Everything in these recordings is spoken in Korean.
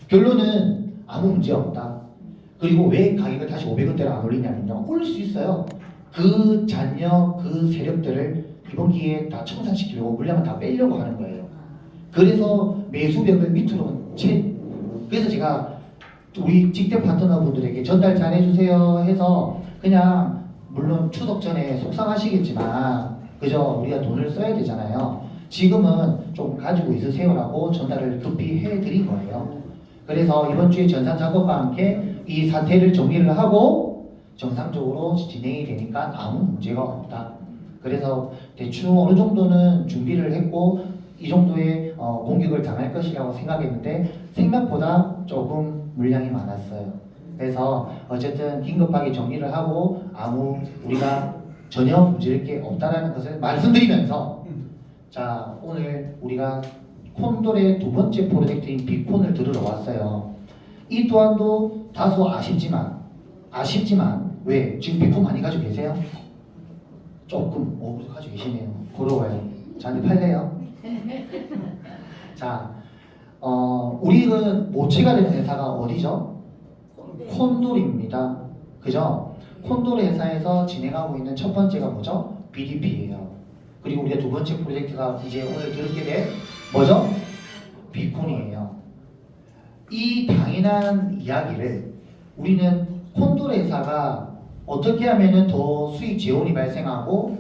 결론은 아무 문제 없다. 그리고 왜 가격을 다시 500원대로 안 올리냐면요. 올릴 수 있어요. 그 잔여, 그 세력들을 이번 기회에 다 청산시키려고 물량을 다 빼려고 하는 거예요. 그래서 매수벽을 밑으로 그래서 제가 우리 직대 파트너분들에게 전달 잘해주세요 해서 그냥 물론 추석 전에 속상하시겠지만 그죠? 우리가 돈을 써야 되잖아요. 지금은 좀 가지고 있으세요라고 전달을 급히 해드린 거예요. 그래서 이번 주에 전산 작업과 함께 이 사태를 정리를 하고 정상적으로 진행이 되니까 아무 문제가 없다. 그래서 대충 어느 정도는 준비를 했고 이 정도의 공격을 당할 것이라고 생각했는데 생각보다 조금 물량이 많았어요. 그래서 어쨌든 긴급하게 정리를 하고 아무 우리가 전혀 문제될 게 없다라는 것을 말씀드리면서 자 오늘 우리가 콘돌의 두 번째 프로젝트인 비콘을 들으러 왔어요. 이 또한도 다소 아쉽지만 왜? 지금 비콘 많이 가지고 계세요? 조금 가지고 계시네요. 부러워요. 저한테 팔래요? 자, 우리는 모체가 되는 회사가 어디죠? 콘돌입니다. 그죠? 콘돌 회사에서 진행하고 있는 첫 번째가 뭐죠? BDP예요. 그리고 우리가 두 번째 프로젝트가 이제 오늘 들게 될 뭐죠? 비콘이에요. 이 당연한 이야기를 우리는 콘돌 회사가 어떻게 하면 더 수익 재원이 발생하고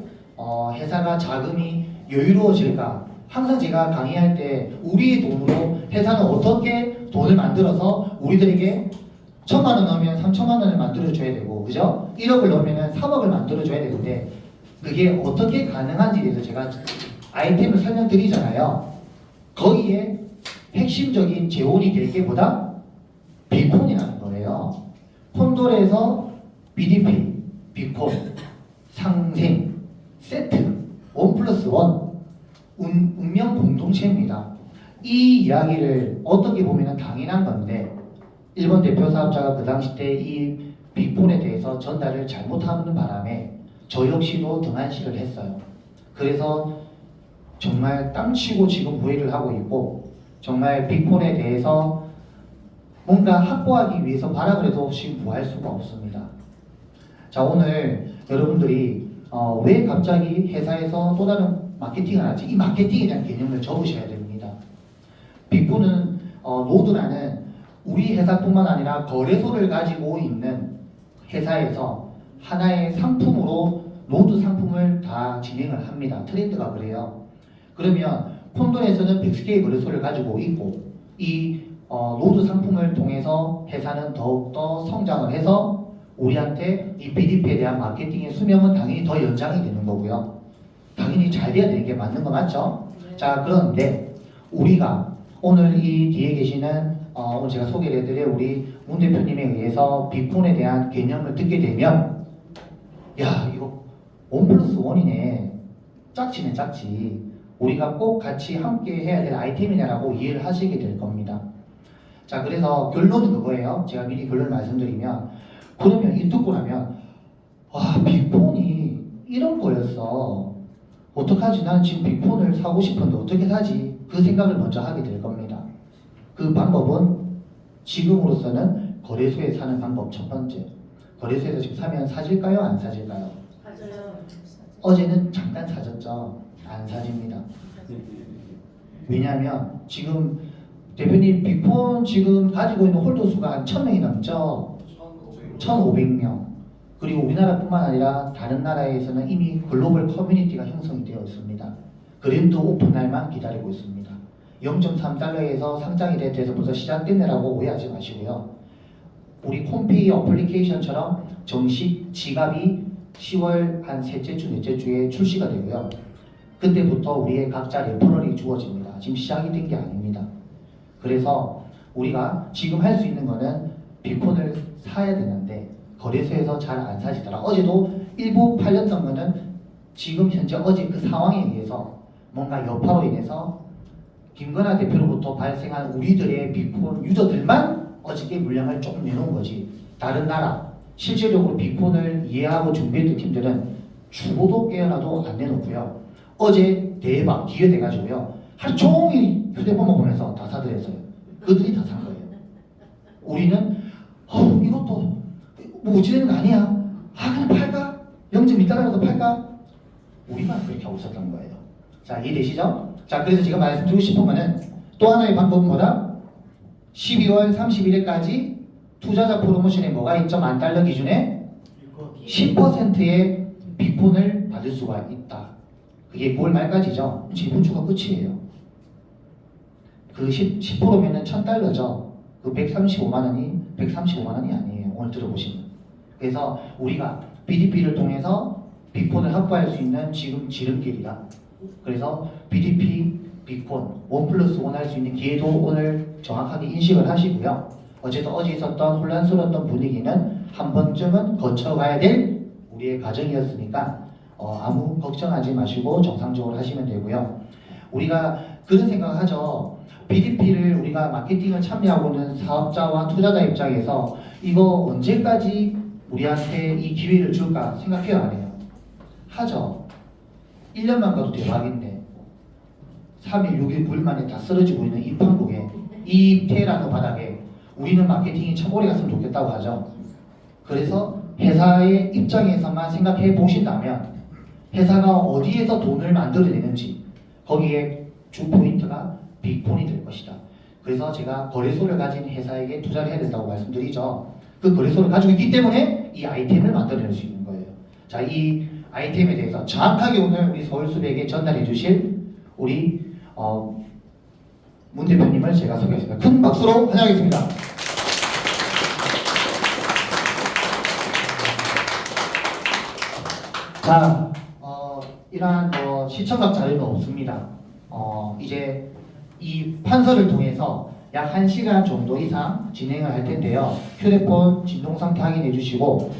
회사가 자금이 여유로워질까? 항상 제가 강의할 때 우리의 돈으로 회사는 어떻게 돈을 만들어서 우리들에게 1,000만 원 넣으면 3,000만 원을 만들어줘야 되고 그죠? 1억을 넣으면 3억을 만들어줘야 되는데 그게 어떻게 가능한지에 대해서 제가 아이템을 설명드리잖아요. 거기에 핵심적인 재원이 될 게 뭐다? 비콘이라는 거예요. 콘돌에서 BDP, 비콘, 상생, 세트, 1+1 운명 공동체입니다. 이 이야기를 어떻게 보면 당연한 건데 일본 대표 사업자가 그 당시 때 이 비콘에 대해서 전달을 잘못하는 바람에 저 역시도 등한시를 했어요. 그래서 정말 땀치고 지금 부회를 하고 있고 정말 비콘에 대해서 뭔가 확보하기 위해서 바라 그래도 지금 구할 수가 없습니다. 자 오늘 여러분들이 왜 갑자기 회사에서 또 다른 마케팅을 하지? 이 마케팅에 대한 개념을 적으셔야 됩니다. 비콘은 노드라는 우리 회사뿐만 아니라 거래소를 가지고 있는 회사에서 하나의 상품으로 노드 상품을 다 진행을 합니다. 트렌드가 그래요. 그러면 콘돌에서는 100개의 거래소를 가지고 있고 이 노드 상품을 통해서 회사는 더욱더 성장을 해서 우리한테 이 BDP에 대한 마케팅의 수명은 당연히 더 연장이 되는 거고요. 당연히 잘 돼야 되는 게 맞는 거 맞죠? 네. 자 그런데 우리가 오늘 이 뒤에 계시는 오늘 제가 소개를 해드릴 우리 문 대표님에 의해서 비콘에 대한 개념을 듣게 되면 야 이거 1+1이네 짝지네 짝지 우리가 꼭 같이 함께 해야 될 아이템이냐라고 이해를 하시게 될 겁니다. 자 그래서 결론은 그거예요. 제가 미리 결론을 말씀드리면 그러면 이 듣고 나면 와 비콘이 이런 거였어 어떡하지 나는 지금 비콘을 사고 싶은데 어떻게 사지 그 생각을 먼저 하게 될 겁니다. 그 방법은 지금으로서는 거래소에 사는 방법 첫 번째 거래소에서 지금 사면 사질까요 안 사질까요? 맞아요. 어제는 잠깐 사졌죠. 안 사집니다. 왜냐하면 지금 대표님 비콘 지금 가지고 있는 홀더 수가 한 1,000명이 넘죠. 1,500명. 그리고 우리나라뿐만 아니라 다른 나라에서는 이미 글로벌 커뮤니티가 형성이 되어 있습니다. 그랜드 오픈 날만 기다리고 있습니다. 0.3달러에서 상장이 돼서 벌써 시작됐네라고 오해하지 마시고요. 우리 콤페이 어플리케이션처럼 정식 지갑이 10월 한 셋째 주, 넷째 주에 출시가 되고요. 그때부터 우리의 각자 레퍼럴이 주어집니다. 지금 시작이 된 게 아닙니다. 그래서 우리가 지금 할 수 있는 거는 비콘을 사야 되는데 거래소에서 잘 안 사지더라. 어제도 일부 팔렸던 거는 지금 현재 어제 그 상황에 의해서 뭔가 여파로 인해서 김건아 대표로부터 발생한 우리들의 비콘 유저들만 어저께 물량을 조금 내놓은 거지. 다른 나라 실질적으로 비콘을 이해하고 준비했던 팀들은 주보도 깨어나도 안 내놓고요. 어제 대박 기회돼가지고요. 하루 종일 휴대폰만 보면서 다 사들였어요. 그들이 다 산 거예요. 우리는 이것도 뭐 어찌되는 거 아니야. 그냥 팔까? 0.2달러라도 팔까? 우리만 그렇게 하고 있었던 거예요. 자, 이해되시죠? 자, 그래서 제가 말씀드리고 싶은 거는 또 하나의 방법은 뭐다? 12월 31일까지 투자자 프로모션에 뭐가 있죠? 10,000달러 기준에 10%의 비콘을 받을 수가 있다. 그게 9월 말까지죠. 지금 주가 끝이에요. 그 10%면은 1,000달러죠. 그 135만 원이 135만 원이 아니에요. 오늘 들어보시면. 그래서 우리가 BDP를 통해서 비콘을 확보할 수 있는 지금 지름길이다. 그래서 BDP, 비콘, 1+1 할 수 있는 기회도 오늘 정확하게 인식을 하시고요. 어쨌든 어제 있었던 혼란스러웠던 분위기는 한 번쯤은 거쳐가야 될 우리의 과정이었으니까 아무 걱정하지 마시고 정상적으로 하시면 되고요. 우리가 그런 생각하죠. BDP를 우리가 마케팅을 참여하고 있는 사업자와 투자자 입장에서 이거 언제까지 우리한테 이 기회를 줄까 생각해요, 안 해요? 하죠. 1년만 가도 대박인데 3일, 6일, 9일 만에 다 쓰러지고 있는 이 판국에 이 테라노 바닥에 우리는 마케팅이 참 오래 갔으면 좋겠다고 하죠. 그래서 회사의 입장에서만 생각해 보신다면 회사가 어디에서 돈을 만들어내는지 거기에 주 포인트가 빅폰이 될 것이다. 그래서 제가 거래소를 가진 회사에게 투자를 해야 된다고 말씀드리죠. 그 거래소를 가지고 있기 때문에 이 아이템을 만들어낼 수 있는 거예요. 자, 이 아이템에 대해서 정확하게 오늘 우리 서울숲에게 전달해 주실 우리 문 대표님을 제가 소개하겠습니다. 큰 박수로 환영하겠습니다. 자, 이러한 시청각 자료는 없습니다. 이제 이 판서를 통해서 약 1시간 정도 이상 진행을 할 텐데요. 휴대폰 진동 상태 확인해 주시고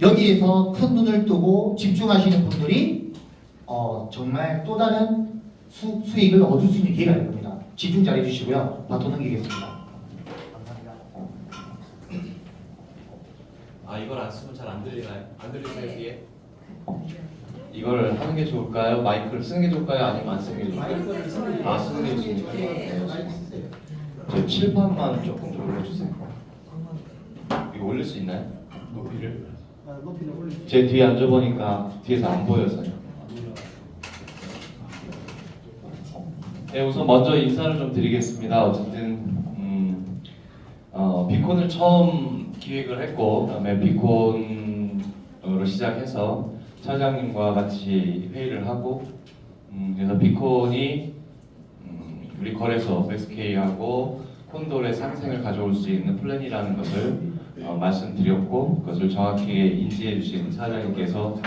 여기에서 큰 눈을 뜨고 집중하시는 분들이 정말 또 다른 수익을 얻을 수 있는 기회가 될 겁니다. 집중 잘 해주시고요. 바톤 넘기겠습니다. 감사합니다. 이걸 안 쓰면 잘 안 들리나요? 안 들리세요 뒤에? 이걸 하는 게 좋을까요? 마이크를 쓰는 게 좋을까요? 아니면 안 쓰는 게 좋을까요? 마이크를 쓰는 게 쓰는 게 좋습니까? 네. 마이크 쓰세요. 저 칠판만 조금 좀 올려주세요. 이거 올릴 수 있나요? 높이를? 높이를 올리세요. 제 뒤에 앉아보니까 뒤에서 안 보여서요. 네, 우선 먼저 인사를 좀 드리겠습니다. 어쨌든 비콘을 처음 기획을 했고 그다음에 비콘으로 시작해서 차장님과 같이 회의를 하고 그래서 비콘이 우리 거래소 SK하고 콘돌의 상생을 가져올 수 있는 플랜이라는 것을 말씀드렸고 그것을 정확하게 인지해 주신 사장님께서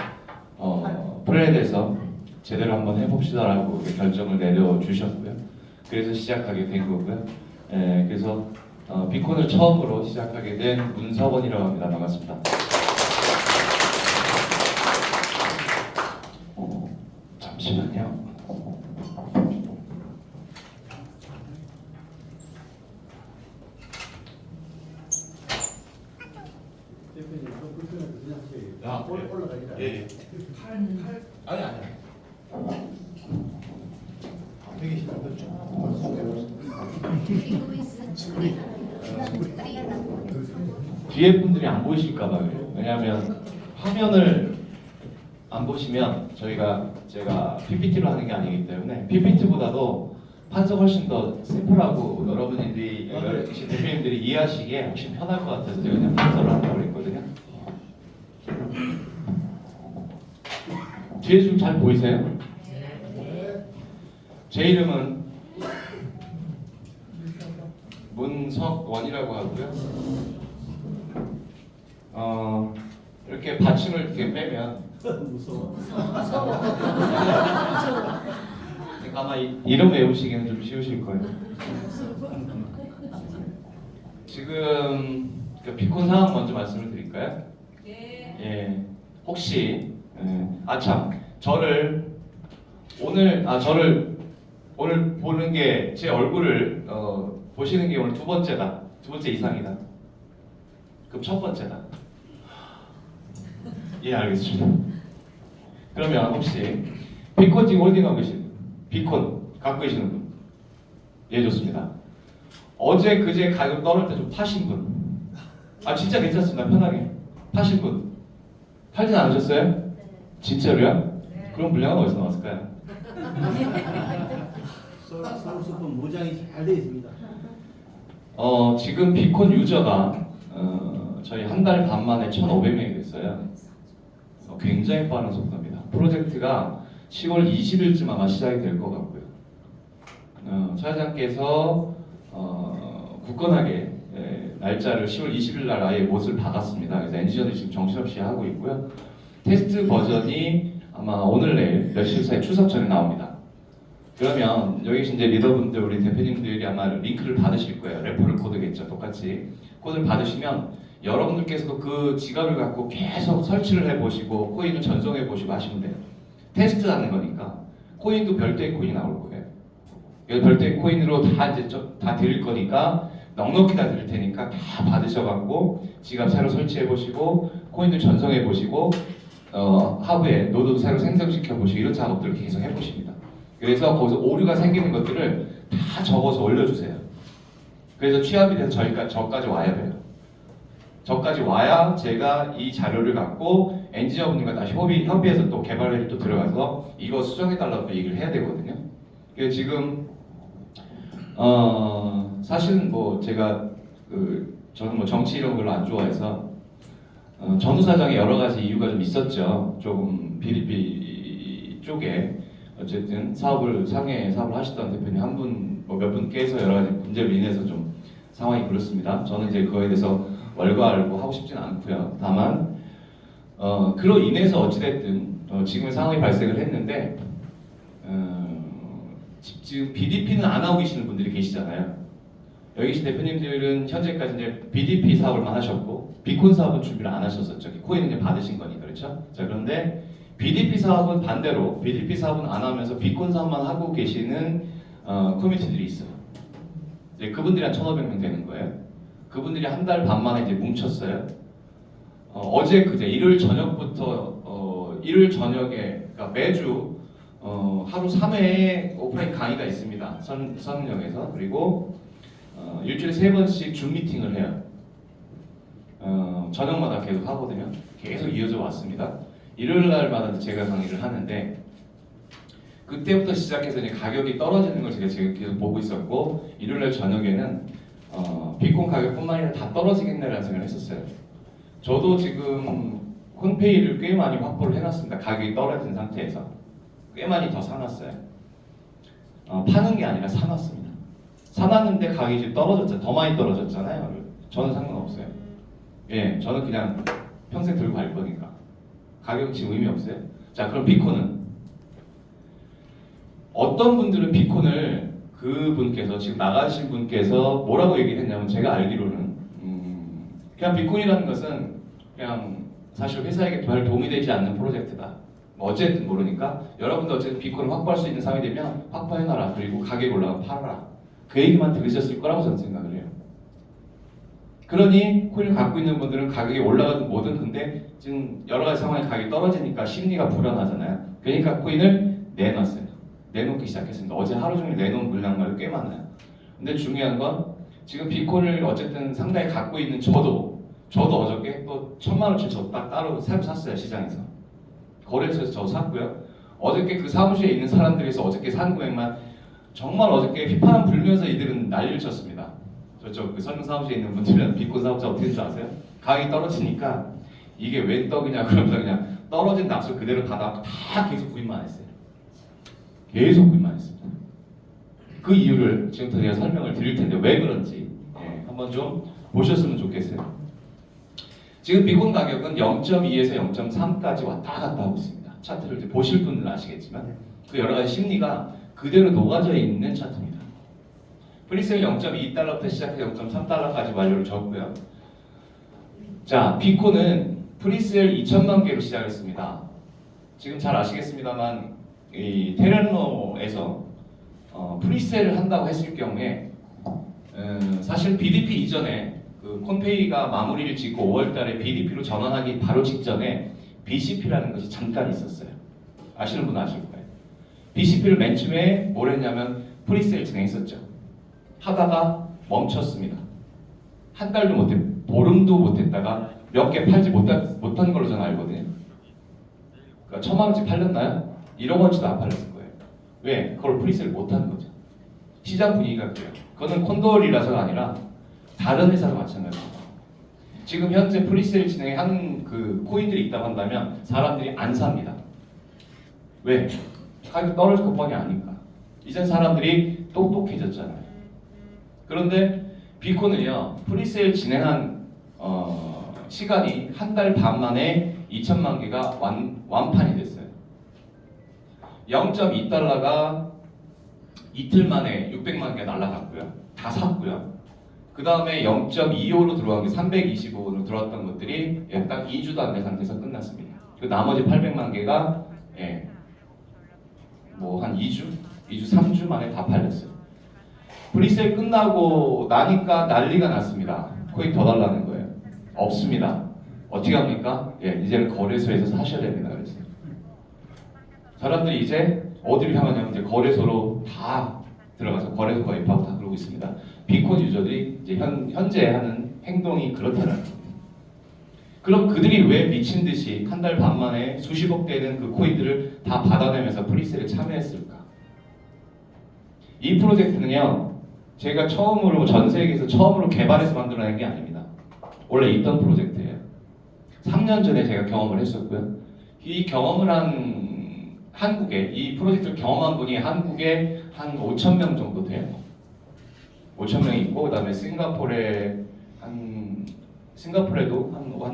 플랜에 대해서 제대로 한번 해봅시다라고 결정을 내려주셨고요. 그래서 시작하게 된 거고요. 그래서 비콘을 처음으로 시작하게 된 문석원이라고 합니다. 반갑습니다. 잠시만요. 대표님, 좀 불편해서 그냥 아, 올라가니까. 예. 아니. 되게 힘들죠. 뒤에 분들이 안 보이실까 봐요. 왜냐하면 화면을 안 보시면 제가 PPT로 하는 게 아니기 때문에 PPT보다도 판서 훨씬 더 심플하고 여러분들이 대표님들이 이해하시기에 훨씬 편할 것 같아서 제가 그냥 판서를 하려고 했거든요. 뒤에 좀 잘 보이세요? 제 이름은 문석원이라고 하고요. 이렇게 받침을 이렇게 빼면 무서워. 그러니까 아마 이름 외우시기는 좀 쉬우실 거예요. 지금 그 비콘 상황 먼저 말씀을 드릴까요? 네. 예. 혹시 참 저를 오늘 보는 게 제 얼굴을 보시는 게 오늘 두 번째 이상이다. 그럼 첫 번째다. 예, 알겠습니다. 그러면 혹시 비콘 지금 홀딩하고 계신 비콘 갖고 계시는 분? 예, 좋습니다. 어제 그제 가격 떨어질 때 좀 파신 분. 아 진짜 괜찮습니다. 편하게 파신 분. 팔진 않으셨어요? 진짜로요? 그럼 물량은 어디서 나왔을까요? 서울수분 모장이 잘 되어 있습니다. 지금 비콘 유저가 저희 한 달 반 만에 1,500명이 됐어요. 굉장히 빠른 속도입니다. 프로젝트가 10월 20일쯤 아마 시작이 될 것 같고요. 차장께서 굳건하게 날짜를 10월 20일 날 아예 못을 박았습니다. 그래서 엔지니어들이 지금 정신없이 하고 있고요. 테스트 버전이 아마 오늘 내일 며칠 사이 추석 전에 나옵니다. 그러면 여기 계신 이제 리더분들 우리 대표님들이 아마 링크를 받으실 거예요. 레퍼럴 코드겠죠. 똑같이 코드를 받으시면 여러분들께서도 그 지갑을 갖고 계속 설치를 해보시고 코인을 전송해 보시고 하시면 돼요. 테스트하는 거니까 코인도 별도의 코인이 나올 거예요. 별도의 코인으로 다 이제 다 드릴 거니까 넉넉히 다 드릴 테니까 다 받으셔갖고 지갑 새로 설치해 보시고 코인도 전송해 보시고 하부에 노드도 새로 생성시켜 보시고 이런 작업들을 계속 해보십니다. 그래서 거기서 오류가 생기는 것들을 다 적어서 올려주세요. 그래서 취합이 돼서 저까지 와야 돼요. 저까지 와야 제가 이 자료를 갖고 엔지니어분들과 다시 협의해서 또 개발회를 또 들어가서 이거 수정해달라고 얘기를 해야 되거든요. 그래서 지금 사실은 뭐 제가 저는 뭐 정치 이런 걸 안 좋아해서 전후 사정에 여러 가지 이유가 좀 있었죠. 조금 BDP 쪽에 어쨌든 상해 사업을 하시던 대표님 한 분, 뭐 몇 분께서 여러 가지 문제로 인해서 좀 상황이 그렇습니다. 저는 이제 그거에 대해서 월과하고 하고 싶진 않고요. 다만 그로 인해서 어찌됐든 지금의 상황이 발생을 했는데 지금 BDP는 안 하고 계시는 분들이 계시잖아요. 여기 계신 대표님들은 현재까지 이제 BDP 사업을만 하셨고 비콘 사업은 준비를 안 하셨었죠. 코인은 이제 받으신 거니까 그렇죠. 자 그런데 BDP 사업은 반대로 BDP 사업은 안 하면서 비콘 사업만 하고 계시는 커뮤니티들이 있어요. 이제 그분들이 한 1,500명 되는 거예요. 그분들이 한 달 반 만에 이제 뭉쳤어요. 어제 그제 일요일 저녁부터 일요일 저녁에 그러니까 매주 하루 3회에 오프라인 강의가 있습니다. 선릉역에서. 그리고 일주일에 3번씩 줌 미팅을 해요. 저녁마다 계속 하거든요. 계속 이어져 왔습니다. 일요일 날마다 제가 강의를 하는데 그때부터 시작해서 이제 가격이 떨어지는 걸 제가 계속 보고 있었고 일요일 날 저녁에는 비콘 가격뿐만 아니라 다 떨어지겠네라는 생각을 했었어요. 저도 지금 콘페이를 꽤 많이 확보를 해놨습니다. 가격이 떨어진 상태에서 꽤 많이 더 사놨어요. 파는 게 아니라 사놨습니다. 사놨는데 가격이 지금 떨어졌잖아요. 더 많이 떨어졌잖아요. 저는 상관없어요. 예, 저는 그냥 평생 들고 갈 거니까 가격 지금 의미 없어요. 자, 그럼 비콘은 어떤 분들은 비콘을 그분께서 지금 나가신 분께서 뭐라고 얘기를 했냐면 제가 알기로는 그냥 비콘이라는 것은 그냥 사실 회사에게 별 도움이 되지 않는 프로젝트다. 뭐 어쨌든 모르니까 여러분도 어쨌든 비콘을 확보할 수 있는 상황이 되면 확보해놔라. 그리고 가격이 올라가면 팔아라. 그 얘기만 들으셨을 거라고 저는 생각을 해요. 그러니 코인을 갖고 있는 분들은 가격이 올라가든 뭐든 근데 지금 여러 가지 상황에 가격이 떨어지니까 심리가 불안하잖아요. 그러니까 코인을 내놨어요. 내놓기 시작했습니다. 어제 하루 종일 내놓은 물량말이 꽤 많아요. 근데 중요한 건 지금 비콘을 어쨌든 상당히 갖고 있는 저도 어저께 또 1,000만 원치 저 딱 따로 새로 샀어요. 시장에서. 거래소에서 저 샀고요. 어저께 그 사무실에 있는 사람들에서 어저께 산 금액만 정말 어저께 휘파람 불면서 이들은 난리를 쳤습니다. 저쪽 그 설명 사무실에 있는 분들은 비콘 사업자 어떻게 되는지 아세요? 가격이 떨어지니까 이게 웬 떡이냐 그러면서 그냥 떨어진 납수 그대로 받아 다 계속 구입만 했어요. 계속 구입만 했습니다. 그 이유를 지금부터 제가 설명을 드릴 텐데 왜 그런지 한번 좀 보셨으면 좋겠어요. 지금 비콘 가격은 0.2에서 0.3까지 왔다 갔다 하고 있습니다. 차트를 이제 보실 분들은 아시겠지만 그 여러 가지 심리가 그대로 녹아져 있는 차트입니다. 프리세일 0.2달러부터 시작해서 0.3달러까지 완료를 줬고요. 자, 비콘은 프리세일 2천만 개로 시작했습니다. 지금 잘 아시겠습니다만 이 테레노에서 프리세일을 한다고 했을 경우에 사실 BDP 이전에 그 콘페이가 마무리를 짓고 5월달에 BDP로 전환하기 바로 직전에 BCP라는 것이 잠깐 있었어요. 아시는 분 아실 거예요. BCP를 맨 처음에 뭘 했냐면 프리세일 진행했었죠. 하다가 멈췄습니다. 한 달도 못해, 보름도 못했다가 몇 개 팔지 못한 걸로 저는 알거든요. 그러니까 1,000만 원씩 팔렸나요? 1억 원치도 안 팔렸을 거예요. 왜? 그걸 프리세일 못하는 거죠. 시장 분위기가 그래요. 그거는 콘돌이라서가 아니라 다른 회사도 마찬가지입니다. 지금 현재 프리세일 진행한 그 코인들이 있다고 한다면 사람들이 안 삽니다. 왜? 가격 떨어질 것 뻔히 아니까. 이젠 사람들이 똑똑해졌잖아요. 그런데 비콘은요, 프리세일 진행한 시간이 한 달 반 만에 2천만 개가 완판이 됐어요. 0.2달러가 이틀 만에 600만 개가 날라갔고요. 다 샀고요. 그 다음에 0.25로 들어간 게 325로 들어왔던 것들이 딱 2주도 안 된 상태에서 끝났습니다. 그 나머지 800만 개가 뭐 한 2주, 3주 만에 다 팔렸어요. 프리세일 끝나고 나니까 난리가 났습니다. 코인 더 달라는 거예요. 없습니다. 어떻게 합니까? 이제는 거래소에서 사셔야 됩니다. 그래서 사람들이 이제 어디를 향하냐면 이제 거래소로 다 들어가서 거래소 가입하고 다 그러고 있습니다. 비콘 유저들이 이제 현재 하는 행동이 그렇다는 겁니다. 그럼 그들이 왜 미친 듯이 한 달 반 만에 수십억 되는 그 코인들을 다 받아내면서 프리세일에 참여했을까? 이 프로젝트는요, 제가 처음으로 전 세계에서 처음으로 개발해서 만들어낸 게 아닙니다. 원래 있던 프로젝트예요. 3년 전에 제가 경험을 했었고요. 이 경험을 한 한국에 이 프로젝트를 경험한 분이 한국에 한 5,000명 정도 돼요. 5,000명이 있고 그다음에 싱가포르에도 한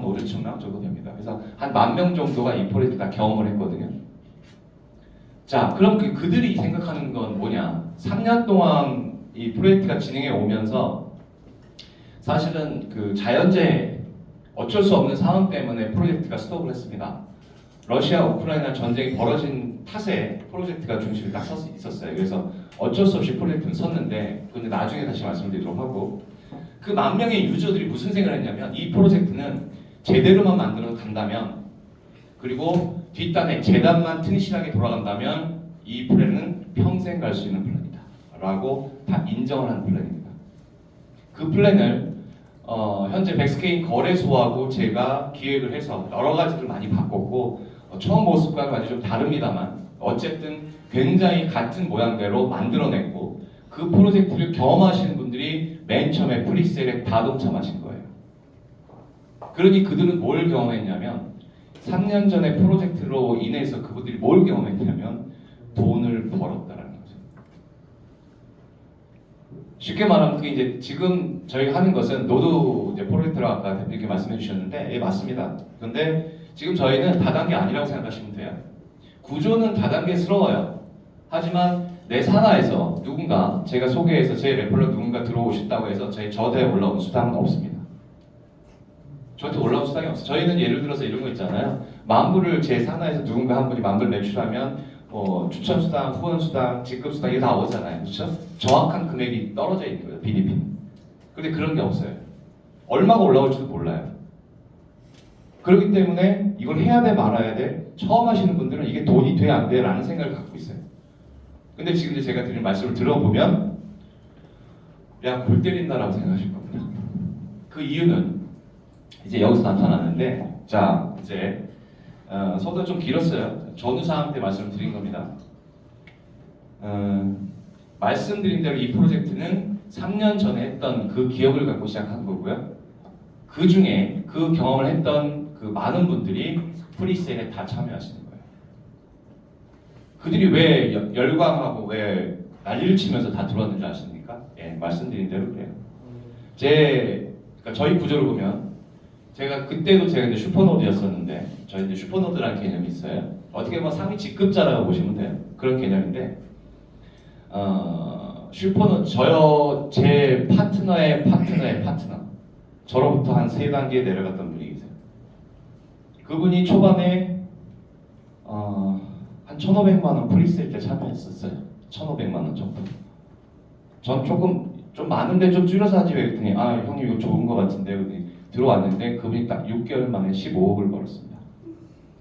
5, 6천 명 정도 됩니다. 그래서 한 10,000명 정도가 이 프로젝트 다 경험을 했거든요. 자, 그럼 그들이 생각하는 건 뭐냐? 3년 동안 이 프로젝트가 진행해 오면서 사실은 그 자연재해 어쩔 수 없는 상황 때문에 프로젝트가 스톱을 했습니다. 러시아 우크라이나 전쟁이 벌어진 탓에 프로젝트가 중심이 딱 있었어요. 그래서 어쩔 수 없이 프로젝트는 섰는데, 근데 나중에 다시 말씀드리도록 하고, 그 10,000명의 유저들이 무슨 생각을 했냐면 이 프로젝트는 제대로만 만들어 간다면, 그리고 뒷단에 재단만 튼실하게 돌아간다면 이 플랜은 평생 갈 수 있는 플랜이다 라고 다 인정을 하는 플랜입니다. 그 플랜을 현재 백스케인 거래소하고 제가 기획을 해서 여러 가지를 많이 바꿨고, 처음 모습과는 완전히 좀 다릅니다만 어쨌든 굉장히 같은 모양대로 만들어냈고, 그 프로젝트를 경험하시는 분들이 맨 처음에 프리세일에 다 동참하신 거예요. 그러니 그들은 뭘 경험했냐면 3년 전에 프로젝트로 인해서 그분들이 뭘 경험했냐면 돈을 벌었다라는 거죠. 쉽게 말하면 그게 이제 지금 저희가 하는 것은 노드 이제 프로젝트라고 아까 대표님께 말씀해 주셨는데, 맞습니다. 근데 지금 저희는 다단계 아니라고 생각하시면 돼요. 구조는 다단계스러워요. 하지만 내 산하에서 누군가 제가 소개해서 제 레퍼럴 누군가 들어오셨다고 해서 저한테 올라온 수당은 없습니다. 저한테 올라온 수당이 없어요. 저희는 예를 들어서 이런 거 있잖아요. 만불을 제 산하에서 누군가 한 분이 만불 매출하면 추천 수당, 후원 수당, 직급 수당 이게 다 오잖아요. 그렇죠? 정확한 금액이 떨어져 있는 거예요. BDP는. 근데 그런 게 없어요. 얼마가 올라올지도 몰라요. 그렇기 때문에 이걸 해야 돼 말아야 돼? 처음 하시는 분들은 이게 돈이 돼 안 돼? 라는 생각을 갖고 있어요. 근데 지금 이제 제가 드린 말씀을 들어보면 야, 골 때린다라고 생각하실 겁니다. 그 이유는 이제 여기서 나타나는데, 자 이제 서두가 좀 길었어요. 전우사한테 말씀을 드린 겁니다. 말씀드린 대로 이 프로젝트는 3년 전에 했던 그 기억을 갖고 시작한 거고요. 그 중에 그 경험을 했던 그 많은 분들이 프리세일에 다 참여하시는 거예요. 그들이 왜 열광하고 왜 난리를 치면서 다 들어왔는지 아십니까? 말씀드린 대로 그래요. 그러니까 저희 구조를 보면 그때도 제가 이제 슈퍼노드였었는데, 저희 이제 슈퍼노드라는 개념이 있어요. 어떻게 보면 상위 직급자라고 보시면 돼요. 그런 개념인데, 슈퍼노드 제 파트너의 파트너, 저로부터 한 3단계 내려갔던 분이 계세요. 그분이 초반에 한 1,500만 원 프리세일 때 참여했었어요. 1,500만 원 정도. 전 좀 많은데 좀 줄여서 하지 왜 그랬더니 형님 이거 좋은 거 같은데 들어왔는데 그분이 딱 6개월 만에 15억을 벌었습니다.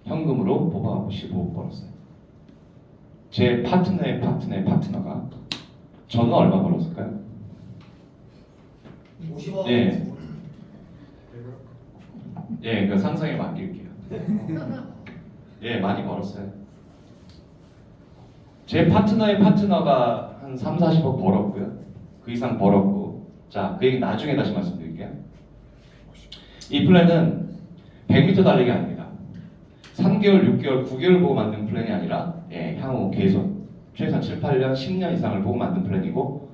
현금으로 뽑아갖고 15억 벌었어요. 제 파트너의 파트너가 저는 얼마 벌었을까요? 50억. 예. 예, 그 상상에 맡길게요. 예, 많이 벌었어요. 제 파트너의 파트너가 한 3, 40억 벌었고요. 그 이상 벌었고. 자, 그 얘기 나중에 다시 말씀드릴게요. 이 플랜은 100m 달리기 아닙니다. 3개월, 6개월, 9개월 보고 만든 플랜이 아니라 향후 계속 최소한 7, 8년, 10년 이상을 보고 만든 플랜이고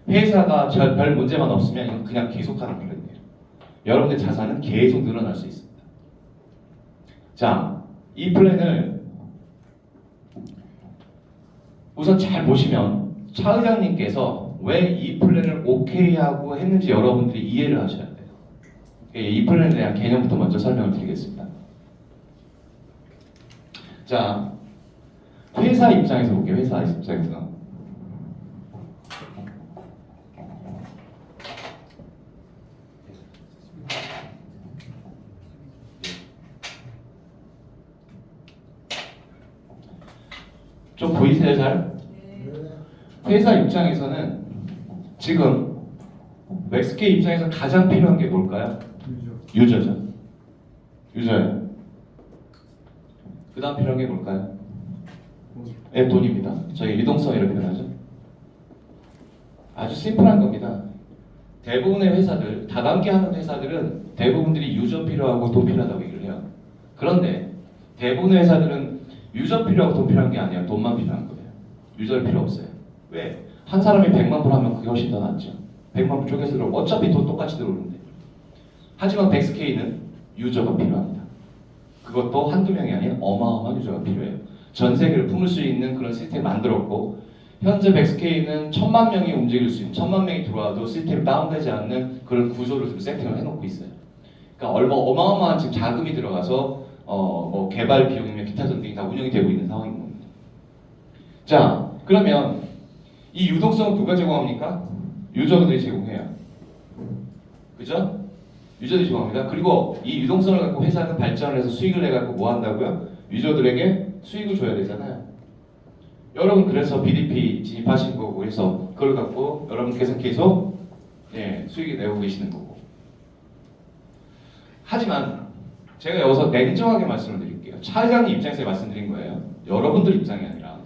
회사가 별 문제만 없으면 이건 그냥 계속하는 플랜이에요. 여러분의 자산은 계속 늘어날 수 있습니다. 자, 이 플랜을 우선 잘 보시면 차 의장님께서 왜 이 플랜을 오케이 하고 했는지 여러분들이 이해를 하셔야 돼요. 이 플랜에 대한 개념부터 먼저 설명을 드리겠습니다. 자, 회사 입장에서 볼게요. 회사 입장에서. 좀 보이세요, 잘? 회사 입장에서는 지금 맥스케이 입장에서 가장 필요한 게 뭘까요? 유저죠. 유저예요. 그 다음 필요한 게 뭘까요? 네, 돈입니다. 저희 유동성이라고 표현하죠. 아주 심플한 겁니다. 대부분의 회사들, 다단계 하는 회사들은 대부분들이 유저 필요하고 돈 필요하다고 얘기를 해요. 그런데 대부분의 회사들은 유저 필요하고 돈 필요한 게 아니라 돈만 필요한 거예요. 유저를 필요 없어요. 왜? 한 사람이 100만 불 하면 그게 훨씬 더 낫죠. 100만 불 쪼개서 들어오고 어차피 돈 똑같이 들어오는데. 하지만 백스케이는 유저가 필요합니다. 그것도 한두 명이 아닌 어마어마한 유저가 필요해요. 전 세계를 품을 수 있는 그런 시스템을 만들었고 현재 백스케이는 1000만 명이 움직일 수 있는 1000만 명이 들어와도 시스템이 다운되지 않는 그런 구조를 좀 세팅을 해놓고 있어요. 그러니까 어마어마한 지금 자금이 들어가서 뭐 개발 비용이면 기타 등등이 다 운영이 되고 있는 상황인 겁니다. 자, 그러면 이 유동성은 누가 제공합니까? 유저들이 제공해요. 그죠? 유저들이 제공합니다. 그리고 이 유동성을 갖고 회사는 발전을 해서 수익을 내갖고 뭐 한다고요? 유저들에게 수익을 줘야 되잖아요. 여러분 그래서 BDP 진입하신 거고 해서 그걸 갖고 여러분께서 계속 수익을 내고 계시는 거고. 하지만 제가 여기서 냉정하게 말씀을 드릴게요. 차 회장님 입장에서 말씀드린 거예요. 여러분들 입장이 아니라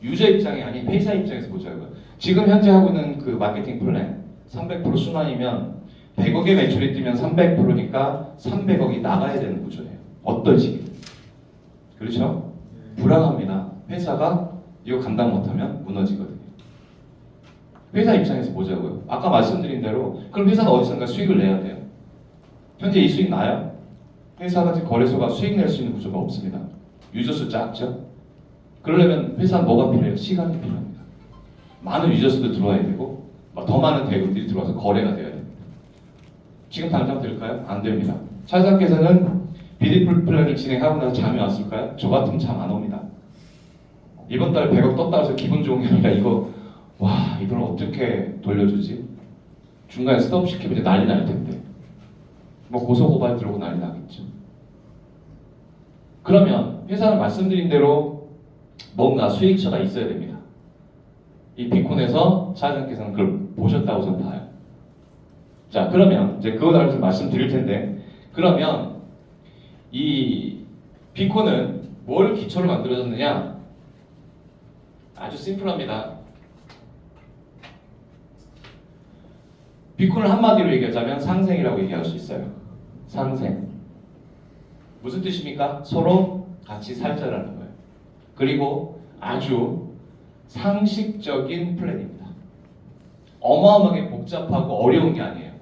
유저 입장이 아닌 회사 입장에서 보자고요. 지금 현재 하고 있는 그 마케팅 플랜 300% 순환이면 100억의 매출이 뛰면 300%니까 300억이 나가야 되는 구조예요. 어떤 식이든. 그렇죠? 불안합니다. 회사가 이거 감당 못하면 무너지거든요. 회사 입장에서 보자고요. 아까 말씀드린 대로 그럼 회사가 어디선가 수익을 내야 돼요. 현재 이 수익 나요? 회사가 지금 거래소가 수익 낼 수 있는 구조가 없습니다. 유저 수 작죠? 그러려면 회사는 뭐가 필요해요? 시간이 필요합니다. 많은 유저 수도 들어와야 되고 더 많은 대금들이 들어와서 거래가 돼야 됩니다. 지금 당장 될까요? 안 됩니다. 차 회장께서는 비디풀 플랜을 진행하고 나서 잠이 왔을까요? 저 같으면 잠 안 옵니다. 이번 달 100억 떴다 해서 기분 좋은 게 아니라 이거 와 이걸 어떻게 돌려주지? 중간에 스톱시키면 이제 난리 날 텐데 뭐 고소고발 들어오고 난리 나겠죠. 그러면 회사는 말씀드린 대로 뭔가 수익처가 있어야 됩니다. 이 비콘에서 차장께서는 그걸 보셨다고 저는 봐요. 자, 그러면 이제 그거 다시 말씀드릴 텐데, 그러면 이 비콘은 뭘 기초로 만들어졌느냐? 아주 심플합니다. 비콘을 한마디로 얘기하자면 상생이라고 얘기할 수 있어요. 상생. 무슨 뜻입니까? 서로 같이 살자라는 거예요. 그리고 아주 상식적인 플랜입니다. 어마어마하게 복잡하고 어려운 게 아니에요.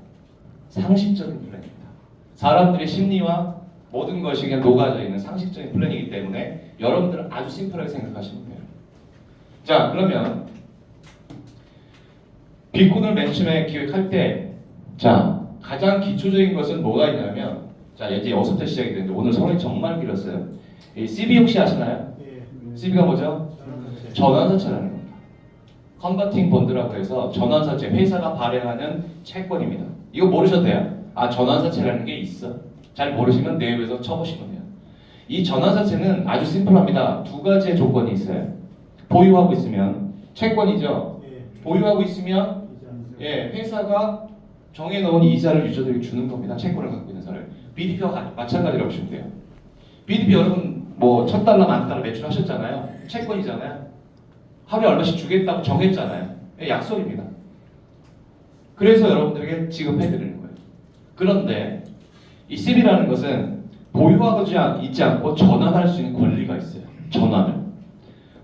상식적인 플랜입니다. 사람들의 심리와 모든 것이 그냥 녹아져 있는 상식적인 플랜이기 때문에 여러분들은 아주 심플하게 생각하시면 돼요. 자, 그러면 비콘을 맨 처음에 기획할 때, 자, 가장 기초적인 것은 뭐가 있냐면, 자, 이제 여기서부터 시작이 되는데 오늘 설명이 정말 길었어요. 이 CB 혹시 아시나요? CB가 뭐죠? 전환사채라는 겁니다. 컨버팅 본드라고 해서 전환사채, 회사가 발행하는 채권입니다. 이거 모르셔도 돼요. 아, 전환사채라는 게 있어. 잘 모르시면 내부에서 쳐보시면 돼요. 이 전환사채는 아주 심플합니다. 두 가지의 조건이 있어요. 보유하고 있으면 채권이죠. 보유하고 있으면 회사가 정해놓은 이자를 유저들에게 주는 겁니다. 채권을 갖고 있는 사람을. BDP와 마찬가지라고 보시면 돼요. BDP 여러분 뭐 1,000달러, 10,000달러 매출하셨잖아요. 채권이잖아요. 하루에 얼마씩 주겠다고 정했잖아요. 약속입니다. 그래서 여러분들에게 지급해드리는 거예요. 그런데 이 CB라는 것은 보유하고 있지 않고 전환할 수 있는 권리가 있어요. 전환을.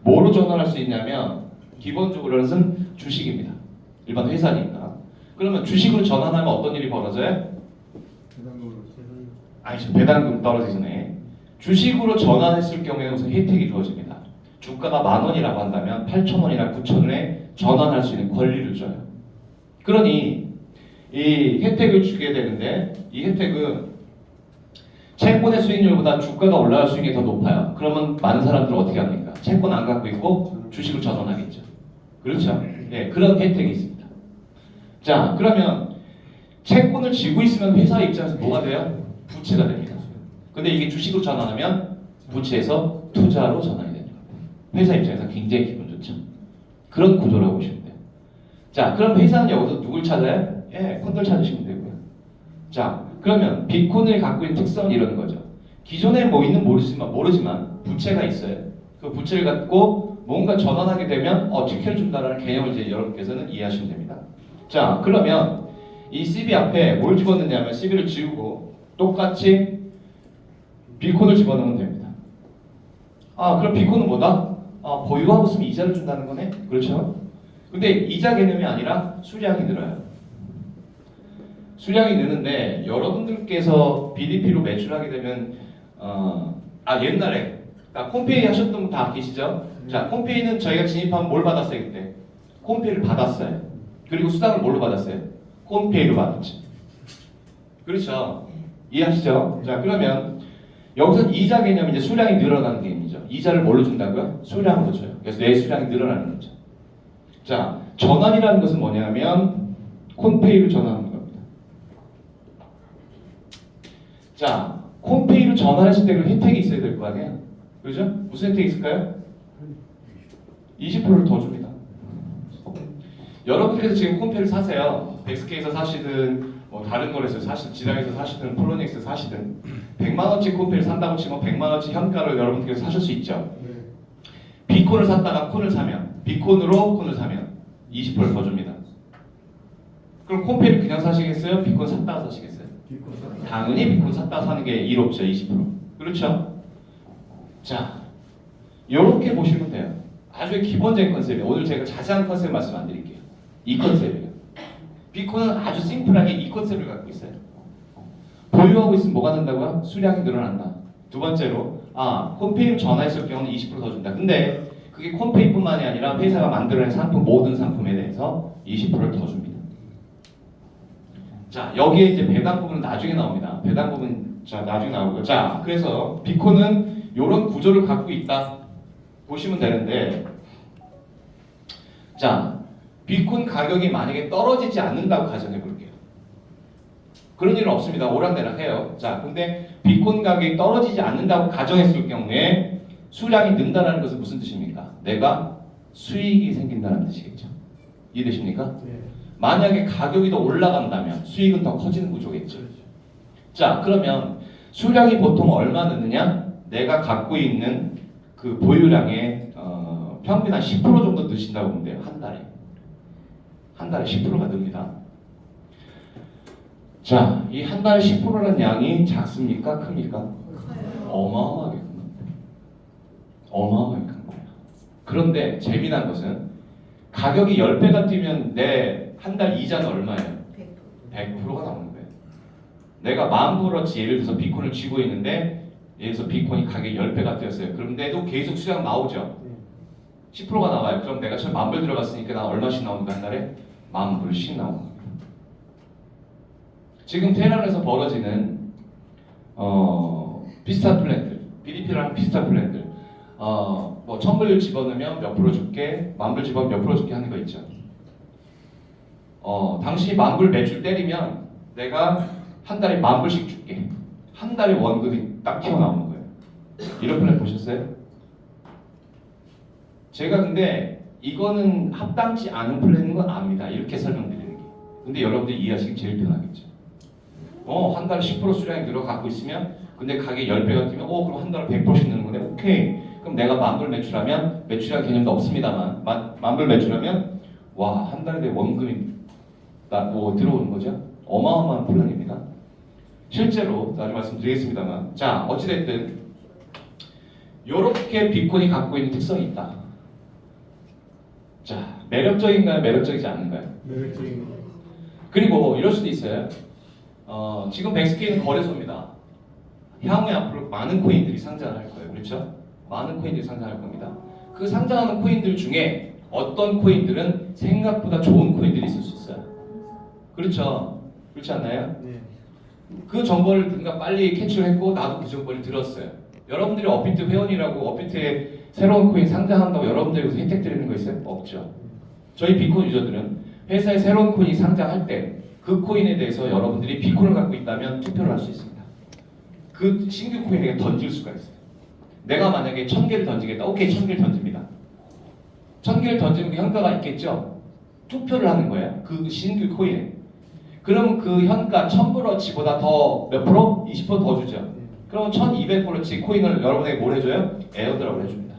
뭐로 전환할 수 있냐면 기본적으로는 주식입니다. 일반 회사니까. 그러면 주식으로 전환하면 어떤 일이 벌어져요? 아니죠. 배당금 떨어지기 전에. 주식으로 전환했을 경우에 무슨 혜택이 주어집니다. 주가가 10,000원이라고 한다면 8,000원이나 9,000원에 전환할 수 있는 권리를 줘요. 그러니 이 혜택을 주게 되는데 이 혜택은 채권의 수익률보다 주가가 올라갈 수익이 더 높아요. 그러면 많은 사람들은 어떻게 합니까? 채권 안 갖고 있고 주식을 전환하겠죠. 그렇죠? 네, 그런 혜택이 있습니다. 자, 그러면 채권을 쥐고 있으면 회사 입장에서 뭐가 돼요? 부채가 됩니다. 근데 이게 주식으로 전환하면 부채에서 투자로 전환이 되는 겁니다. 회사 입장에서 굉장히 기분 좋죠. 그런 구조라고 보시면 돼요. 자, 그럼 회사는 여기서 누굴 찾아요? 예, 콘들 찾으시면 되고요. 자, 그러면 비콘을 갖고 있는 특성은 이런 거죠. 기존에 뭐 있는 모르지만 부채가 있어요. 그 부채를 갖고 뭔가 전환하게 되면 특혜를 준다라는 개념을 이제 여러분께서는 이해하시면 됩니다. 자, 그러면 이 CB 앞에 뭘 집어넣냐면 CB를 지우고 똑같이 비콘을 집어넣으면 됩니다. 그럼 비콘은 뭐다? 보유하고 있으면 이자를 준다는 거네? 그렇죠? 근데 이자 개념이 아니라 수량이 늘어요. 수량이 느는데 여러분들께서 BDP로 매출하게 되면 옛날에 콤페이 하셨던 분 다 계시죠? 자, 콤페이는 저희가 진입하면 뭘 받았어요 그때? 콤페이를 받았어요. 그리고 수당을 뭘로 받았어요? 콤페이로 받았죠. 그렇죠? 이해하시죠? 자, 그러면 여기서 이자 개념이 이제 수량이 늘어나는 개념이죠. 이자를 뭘로 준다고요? 수량으로 줘요. 그래서 내 수량이 늘어나는 거죠. 자, 전환이라는 것은 뭐냐면 콤페이로 전환하는 겁니다. 자, 콤페이로 전환했을 때 그 혜택이 있어야 될 거 아니에요? 그죠? 무슨 혜택이 있을까요? 20%를 더 줍니다. 여러분께서 지금 콤페이를 사세요. 엑스케이에서 사시든 뭐 다른 거에서 사시든 지랑에서 사시든 폴로닉스 사시든 100만원치 콤페이를 산다고 치면 100만원치 현가를 여러분께서 사실 수 있죠. 비콘을 샀다가 콘을 사면 비콘으로 콘을 사면 20%를 더 줍니다. 그럼 콤페이를 그냥 사시겠어요? 비콘 샀다가 사시겠어요? 당연히 비콘 샀다가 사는 게 이롭죠. 20%. 그렇죠? 자, 이렇게 보시면 돼요. 아주 기본적인 컨셉이에요. 오늘 제가 자세한 컨셉 말씀 안 드릴게요. 이 컨셉이에요. 비콘은 아주 심플하게 이 컨셉을 갖고 있어요. 보유하고 있으면 뭐가 된다고요? 수량이 늘어난다. 두 번째로 콤페이로 전화했을 경우는 20% 더 준다. 근데 그게 콤페이뿐만이 아니라 회사가 만들어낸 상품 모든 상품에 대해서 20%를 더 줍니다. 자, 여기에 이제 배당 부분은 나중에 나옵니다. 배당 부분 나중에 나오고요. 자, 그래서 비콘은 이런 구조를 갖고 있다 보시면 되는데, 자, 비콘 가격이 만약에 떨어지지 않는다고 가정해 볼게요. 그런 일은 없습니다. 오락내락 해요. 자, 근데 비콘 가격이 떨어지지 않는다고 가정했을 경우에 수량이 는다는 것은 무슨 뜻입니까? 내가 수익이 생긴다는 뜻이겠죠. 이해되십니까? 만약에 가격이 더 올라간다면 수익은 더 커지는 구조겠죠. 자, 그러면 수량이 보통 얼마 느느냐? 내가 갖고 있는 그 보유량의 평균 한 10% 정도 드신다고 보면 돼요. 한 달에. 한 달에 10%가 듭니다. 자, 이 한 달에 10%라는 양이 작습니까? 큽니까? 어마어마하게 큰 겁니다. 어마어마하게 큰 거예요. 그런데 재미난 것은 가격이 10배가 뛰면 내 한 달 이자는 얼마예요? 100%가 나오는 거예요. 내가 10,000불어치 예를 들어서 비콘을 쥐고 있는데 예를 들어서 비콘이 가격이 10배가 뛰었어요. 그런데도 계속 수량 나오죠. 10%가 나와요. 그럼 내가 처음 10,000불 들어갔으니까 난 얼마씩 나오는가 한 달에? 10,000불씩 나오는 거예요. 지금 테란에서 벌어지는 비슷한 플랜들, BDP랑 비슷한 플랜들, 뭐 1,000불 집어넣으면 몇 프로 줄게, 10,000불 집어넣으면 몇 프로 줄게 하는 거 있죠. 당신이 10,000불 매출 때리면 내가 한 달에 10,000불씩 줄게. 한 달에 원금이 딱 튀어나오는 거예요. 이런 플랜 보셨어요? 제가 근데 이거는 합당치 않은 플랜인 건 압니다. 이렇게 설명드리는 게. 근데 여러분들이 이해하시기 제일 편하겠죠. 한 달에 10% 수량이 늘어 갖고 있으면 근데 가게 10배가 뛰면 그럼 한 달에 100%씩 느는 건데 오케이. 그럼 내가 만불 매출하면 매출이라는 개념도 없습니다만 만불 매출하면 와, 한 달에 내 원금이 들어오는 거죠. 어마어마한 플랜입니다. 실제로 나중에 말씀드리겠습니다만 자, 어찌됐든 요렇게 비콘이 갖고 있는 특성이 있다. 자, 매력적인가요? 매력적이지 않은가요? 매력적인 거. 그리고 이럴 수도 있어요. 지금 백스케이는 거래소입니다. 향후에 앞으로 많은 코인들이 상장을 할 거예요. 그렇죠? 많은 코인들이 상장할 겁니다. 그 상장하는 코인들 중에 어떤 코인들은 생각보다 좋은 코인들이 있을 수 있어요. 그렇죠? 그렇지 않나요? 네. 그 정보를 누군가 빨리 캐치를 했고 나도 그 정보를 들었어요. 여러분들이 업비트 회원이라고 업비트에 새로운 코인 상장한다고 여러분들이 무슨 혜택 드리는 거 있어요? 없죠. 저희 비콘 유저들은 회사에 새로운 코인이 상장할 때 그 코인에 대해서 여러분들이 비콘을 갖고 있다면 투표를 할 수 있습니다. 그 신규 코인에게 던질 수가 있어요. 내가 만약에 1000개를 던지겠다. 오케이, 1000개를 던집니다. 1000개를 던지는 그 현가가 있겠죠? 투표를 하는 거예요. 그 신규 코인에. 그러면 그 현가 1000브러치보다 더 몇 프로? 20% 더 주죠. 그러면 1200브러치 코인을 여러분에게 뭘 해줘요? 에어드랍을 해줍니다.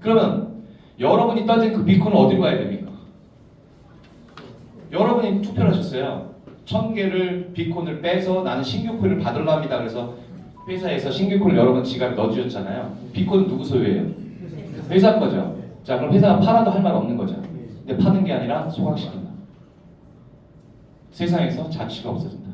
그러면 여러분이 던진 그 비콘은 어디로 가야 됩니까? 여러분이 투표를 하셨어요. 1000개를 비콘을 빼서 나는 신규 코인을 받으려 합니다. 그래서 회사에서 신규 코인을 여러분 지갑에 넣어주셨잖아요. 비콘은 누구 소유예요? 회사 거죠. 자, 그럼 회사가 팔아도 할 말 없는 거죠. 근데 파는 게 아니라 소각시킨다. 세상에서 자취가 없어진다.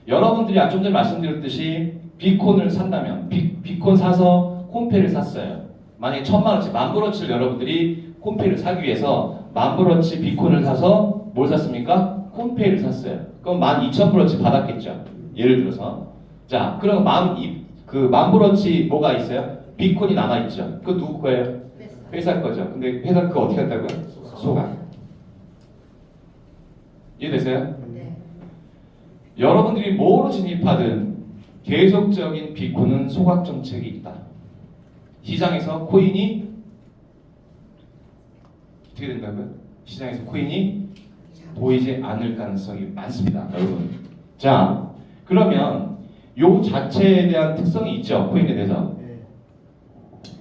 여러분들이 좀 전에 말씀드렸듯이 비콘을 산다면 비콘 사서 콤페를 샀어요. 만약에 1000만원치, 만브러치를 여러분들이 콤페를 사기 위해서 만브러치 비콘을 사서 뭘 샀습니까? 콤페이를 샀어요. 그럼 12,000브러치 받았겠죠. 예를 들어서. 자, 그럼 만브러치 뭐가 있어요? 비콘이 남아있죠. 그거 누구 거예요? 회사 거죠. 근데 회사 그거 어떻게 한다고요? 소각. 이해되세요? 네. 여러분들이 뭐로 진입하든 계속적인 비콘은 소각 정책이 있다. 시장에서 코인이 어떻게 된다고요? 시장에서 코인이 보이지 않을 가능성이 많습니다, 여러분. 자, 그러면 요 자체에 대한 특성이 있죠, 코인에 대해서. 네.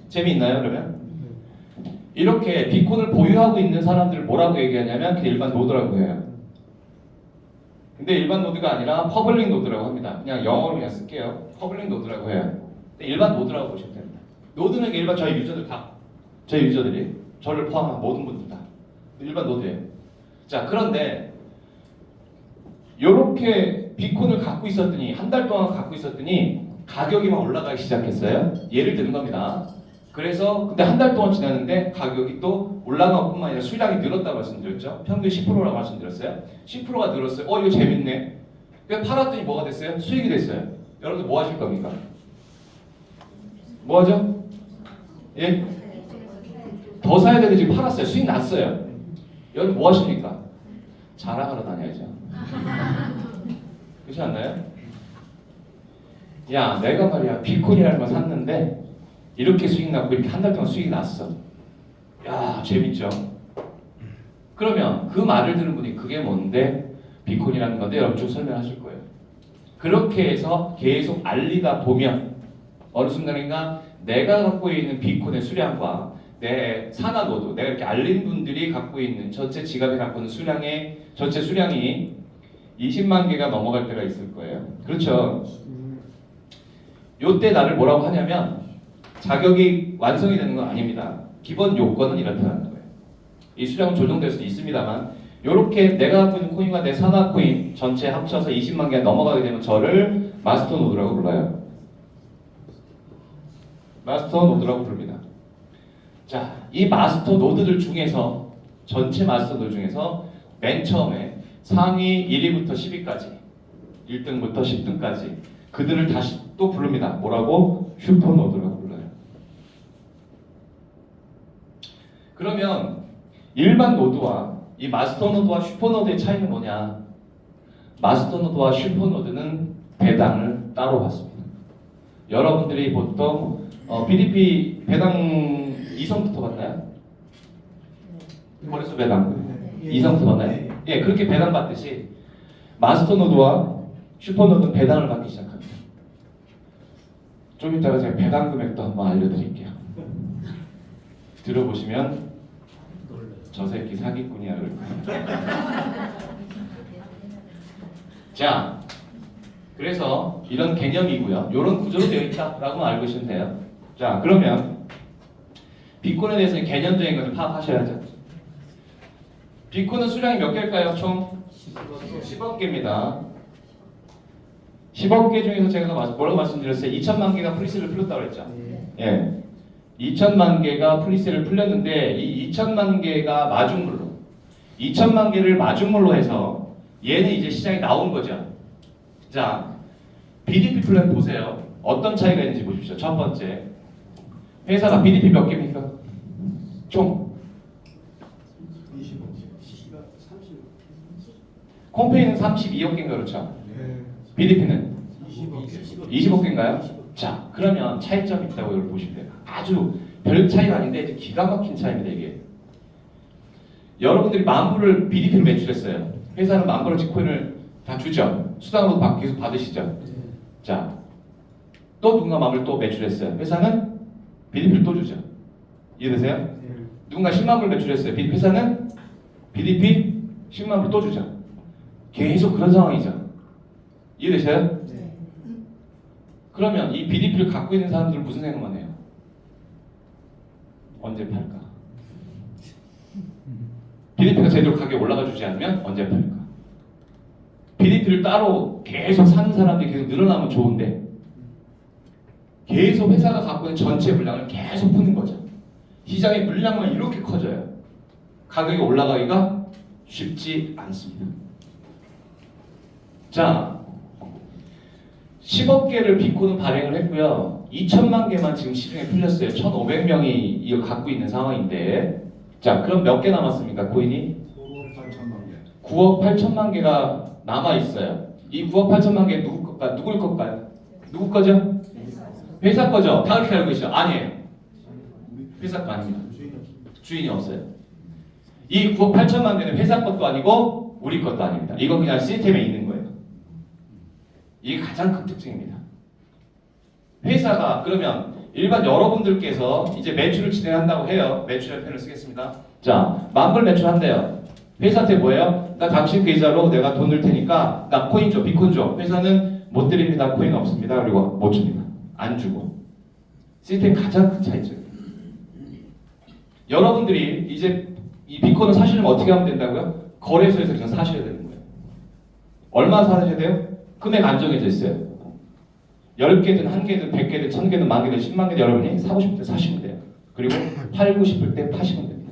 재미있나요, 그러면? 이렇게 비콘을 보유하고 있는 사람들을 뭐라고 얘기하냐면 그냥 일반 노드라고 해요. 근데 일반 노드가 아니라 퍼블릭 노드라고 합니다. 그냥 영어로 그냥 쓸게요. 퍼블릭 노드라고 해요. 근데 일반 노드라고 보시면 됩니다. 노드는 일반 저희 유저들 다, 저희 유저들이 저를 포함한 모든 분들 다 일반 노드예요. 자, 그런데 이렇게 비콘을 갖고 있었더니 한 달 동안 갖고 있었더니 가격이 막 올라가기 시작했어요. 예를 드는 겁니다. 그래서 근데 한 달 동안 지났는데 가격이 또 올라간 뿐만 아니라 수량이 늘었다고 말씀드렸죠. 평균 10%라고 말씀드렸어요. 10%가 늘었어요. 이거 재밌네. 그래서 팔았더니 뭐가 됐어요? 수익이 됐어요. 여러분들 뭐 하실 겁니까? 뭐 하죠? 예? 더 사야 되는데 지금 팔았어요. 수익 났어요. 여러분 뭐 하십니까? 자랑하러 다녀야죠. 그렇지 않나요? 야, 내가 말이야 비콘이라는 걸 샀는데 이렇게 수익 났고 이렇게 한 달 동안 수익이 났어. 야, 재밌죠? 그러면 그 말을 들은 분이 그게 뭔데? 비콘이라는 건데 여러분 쭉 설명하실 거예요. 그렇게 해서 계속 알리다 보면 어느 순간인가 내가 갖고 있는 비콘의 수량과 내 산하 노드, 내가 이렇게 알린 분들이 갖고 있는 전체 지갑에 갖고 있는 수량의 전체 수량이 20만 개가 넘어갈 때가 있을 거예요. 그렇죠? 요때 나를 뭐라고 하냐면 자격이 완성이 되는 건 아닙니다. 기본 요건은 이렇다는 거예요. 이 수량은 조정될 수도 있습니다만 요렇게 내가 갖고 있는 코인과 내 산하 코인 전체 합쳐서 20만 개가 넘어가게 되면 저를 마스터 노드라고 불러요. 마스터 노드라고 부릅니다. 자, 이 마스터 노드들 중에서 전체 마스터 노드 중에서 맨 처음에 상위 1위부터 10위까지 1등부터 10등까지 그들을 다시 또 부릅니다. 뭐라고? 슈퍼 노드라고 불러요. 그러면 일반 노드와 이 마스터 노드와 슈퍼 노드의 차이는 뭐냐? 마스터 노드와 슈퍼 노드는 배당을 따로 받습니다. 여러분들이 보통 BDP 배당 2성부터 받나요? 거래소 배당 네. 2성부터 받나요? 예, 그렇게 배당받듯이 마스터노드와 슈퍼노드는 배당을 받기 시작합니다. 좀 이따가 제가 배당 금액도 한번 알려드릴게요. 들어보시면 저 새끼 사기꾼이야 그럴 거예요. 자, 그래서 이런 개념이고요. 이런 구조로 되어 있다라고 알고 계시면 돼요. 자, 그러면 비콘에 대해서는 개념적인 것을 파악하셔야죠. 비콘은 수량이 몇 개일까요? 총 10억 개입니다. 10억 개 중에서 제가 뭐라고 말씀드렸어요? 2천만 개가 프리세를 풀렸다고 했죠. 예. 2천만 개가 프리세를 풀렸는데 이 2천만 개가 마중물로 2천만 개를 마중물로 해서 얘는 이제 시장에 나온 거죠. 자, BDP 플랜 보세요. 어떤 차이가 있는지 보십시오. 첫 번째, 회사가 BDP 몇 개입니까? 총 20억, 30억. 콤페이는 32억 개인가 그렇죠? 네. BDP는 20억. 20억 개인가요? 자, 그러면 차이점이 있다고 이걸 보시면 돼요. 아주 별 차이가 아닌데 이제 기가 막힌 차이입니다 이게. 여러분들이 만 불을 BDP로 매출했어요. 회사는 만 불어치 코인을 다 주죠. 수당으로 계속 받으시죠. 자, 또 누군가 만 불 또 매출했어요. 회사는 BDP를 또 주죠. 이해되세요? 네. 누군가 10만 불 매출했어요. 회사는 BDP 10만 불 또 주죠. 계속 그런 상황이죠. 이해되세요? 네. 그러면 이 BDP를 갖고 있는 사람들은 무슨 생각만 해요? 언제 팔까? BDP가 제대로 가격이 올라가 주지 않으면 언제 팔까? BDP를 따로 계속 사는 사람들이 계속 늘어나면 좋은데 계속 회사가 갖고 있는 전체 물량을 계속 푸는 거죠. 시장의 물량만 이렇게 커져요. 가격이 올라가기가 쉽지 않습니다. 자, 10억 개를 비콘은 발행을 했고요. 2천만 개만 지금 시중에 풀렸어요. 1,500명이 이거 갖고 있는 상황인데, 자, 그럼 몇 개 남았습니까? 코인이 9억 8천만 개. 9억 8천만 개가 남아 있어요. 이 9억 8천만 개 누굴 걸까요? 누구 거죠? 회사 거죠. 다 그렇게 알고 계시죠? 아니에요. 회사 거 아닙니다. 주인이 없어요. 이 9억 8천만 개는 회사 것도 아니고 우리 것도 아닙니다. 이건 그냥 시스템에 있는 거예요. 이게 가장 큰 특징입니다. 회사가 그러면 일반 여러분들께서 이제 매출을 진행한다고 해요. 매출의 표현을 쓰겠습니다. 자, 만불 매출한대요. 회사한테 뭐예요? 나 당신 계좌로 내가 돈 넣을 테니까 나 코인 줘, 비콘 줘. 회사는 못 드립니다. 코인 없습니다. 그리고 못 줍니다. 안 주고. 시스템 가장 큰 차이점. 여러분들이 이제 이 비콘을 사시려면 어떻게 하면 된다고요? 거래소에서 그냥 사셔야 되는 거예요. 얼마 사셔야 돼요? 금액 안정해져 있어요. 10개든 1개든 100개든 1000개든 10,000개든 10만 개든 여러분이 사고 싶을 때 사시면 돼요. 그리고 팔고 싶을 때 파시면 됩니다.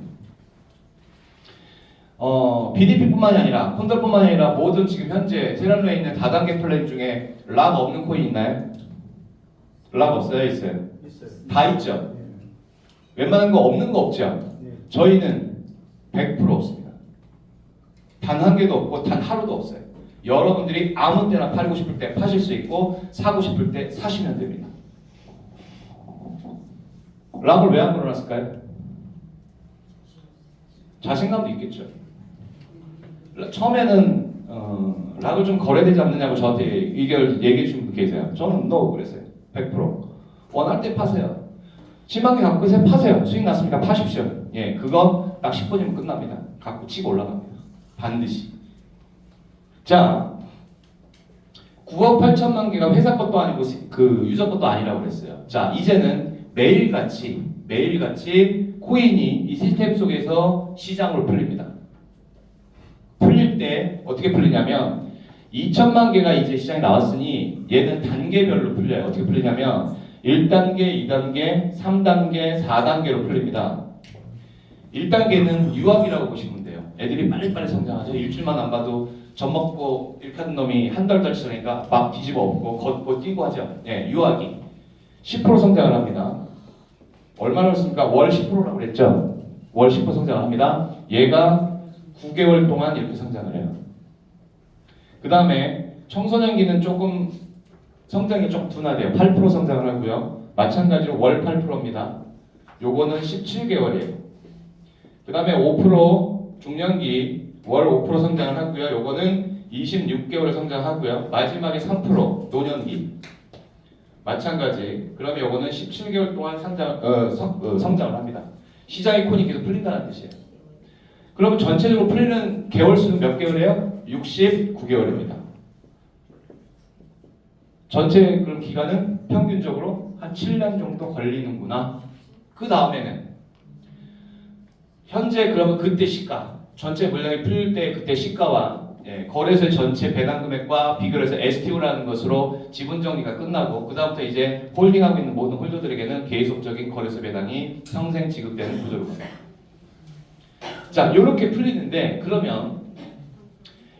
BDP뿐만이 아니라 콘돌뿐만이 아니라 모든 지금 현재 테란로에 있는 다단계 플랜 중에 락 없는 코인 있나요? 락 없어요? 있어요? 있어요. 다 있죠? 네. 웬만한 거 없는 거 없죠? 네. 저희는 100% 없습니다. 단 한 개도 없고 단 하루도 없어요. 여러분들이 아무 때나 팔고 싶을 때 파실 수 있고 사고 싶을 때 사시면 됩니다. 락을 왜 안 걸어놨을까요? 자신감도 있겠죠. 처음에는 락을 좀 거래되지 않느냐고 저한테 의견을 얘기해 주신 분 계세요. 저는 no 그랬어요. 100% 원할 때 파세요. 10만 개 갖고 계세요. 파세요. 수익 났으니까 파십시오. 예, 그거 딱 10분이면 끝납니다. 갖고 치고 올라갑니다. 반드시. 자, 9억 8천만 개가 회사 것도 아니고 그 유저 것도 아니라고 그랬어요. 자, 이제는 매일같이 코인이 이 시스템 속에서 시장으로 풀립니다. 풀릴 때 어떻게 풀리냐면 2천만 개가 이제 시장에 나왔으니 얘는 단계별로 풀려요. 어떻게 풀리냐면 1단계, 2단계, 3단계, 4단계로 풀립니다. 1단계는 유학이라고 보시면 돼요. 애들이 빨리빨리 성장하죠. 일주일만 안 봐도 젖 먹고 이렇게 하는 놈이 한 달치 되니까 막 뒤집어 엎고 걷고 뛰고 하죠. 예, 유학이 10% 성장을 합니다. 얼마나 그렇습니까? 월 10%라고 그랬죠. 월 10% 성장을 합니다. 얘가 9개월 동안 이렇게 성장을 해요. 그 다음에 청소년기는 조금 성장이 좀 둔하대요. 8% 성장을 하고요. 마찬가지로 월 8%입니다. 요거는 17개월이에요. 그 다음에 5% 중년기 월 5% 성장을 하고요. 요거는 26개월 성장하고요. 마지막에 3% 노년기. 마찬가지. 그러면 요거는 17개월 동안 성장을 합니다. 시장의 콘이 계속 풀린다는 뜻이에요. 그러면 전체적으로 풀리는 개월 수는 몇 개월이에요? 69개월입니다. 전체 그럼 기간은 평균적으로 한 7년 정도 걸리는구나. 그 다음에는 현재 그러면 그때 시가, 전체 물량이 풀릴 때 그때 시가와 거래소의 전체 배당 금액과 비교를 해서 STO라는 것으로 지분 정리가 끝나고 그 다음부터 이제 홀딩하고 있는 모든 홀더들에게는 계속적인 거래소 배당이 평생 지급되는 구조로 갑니다. 자, 이렇게 풀리는데 그러면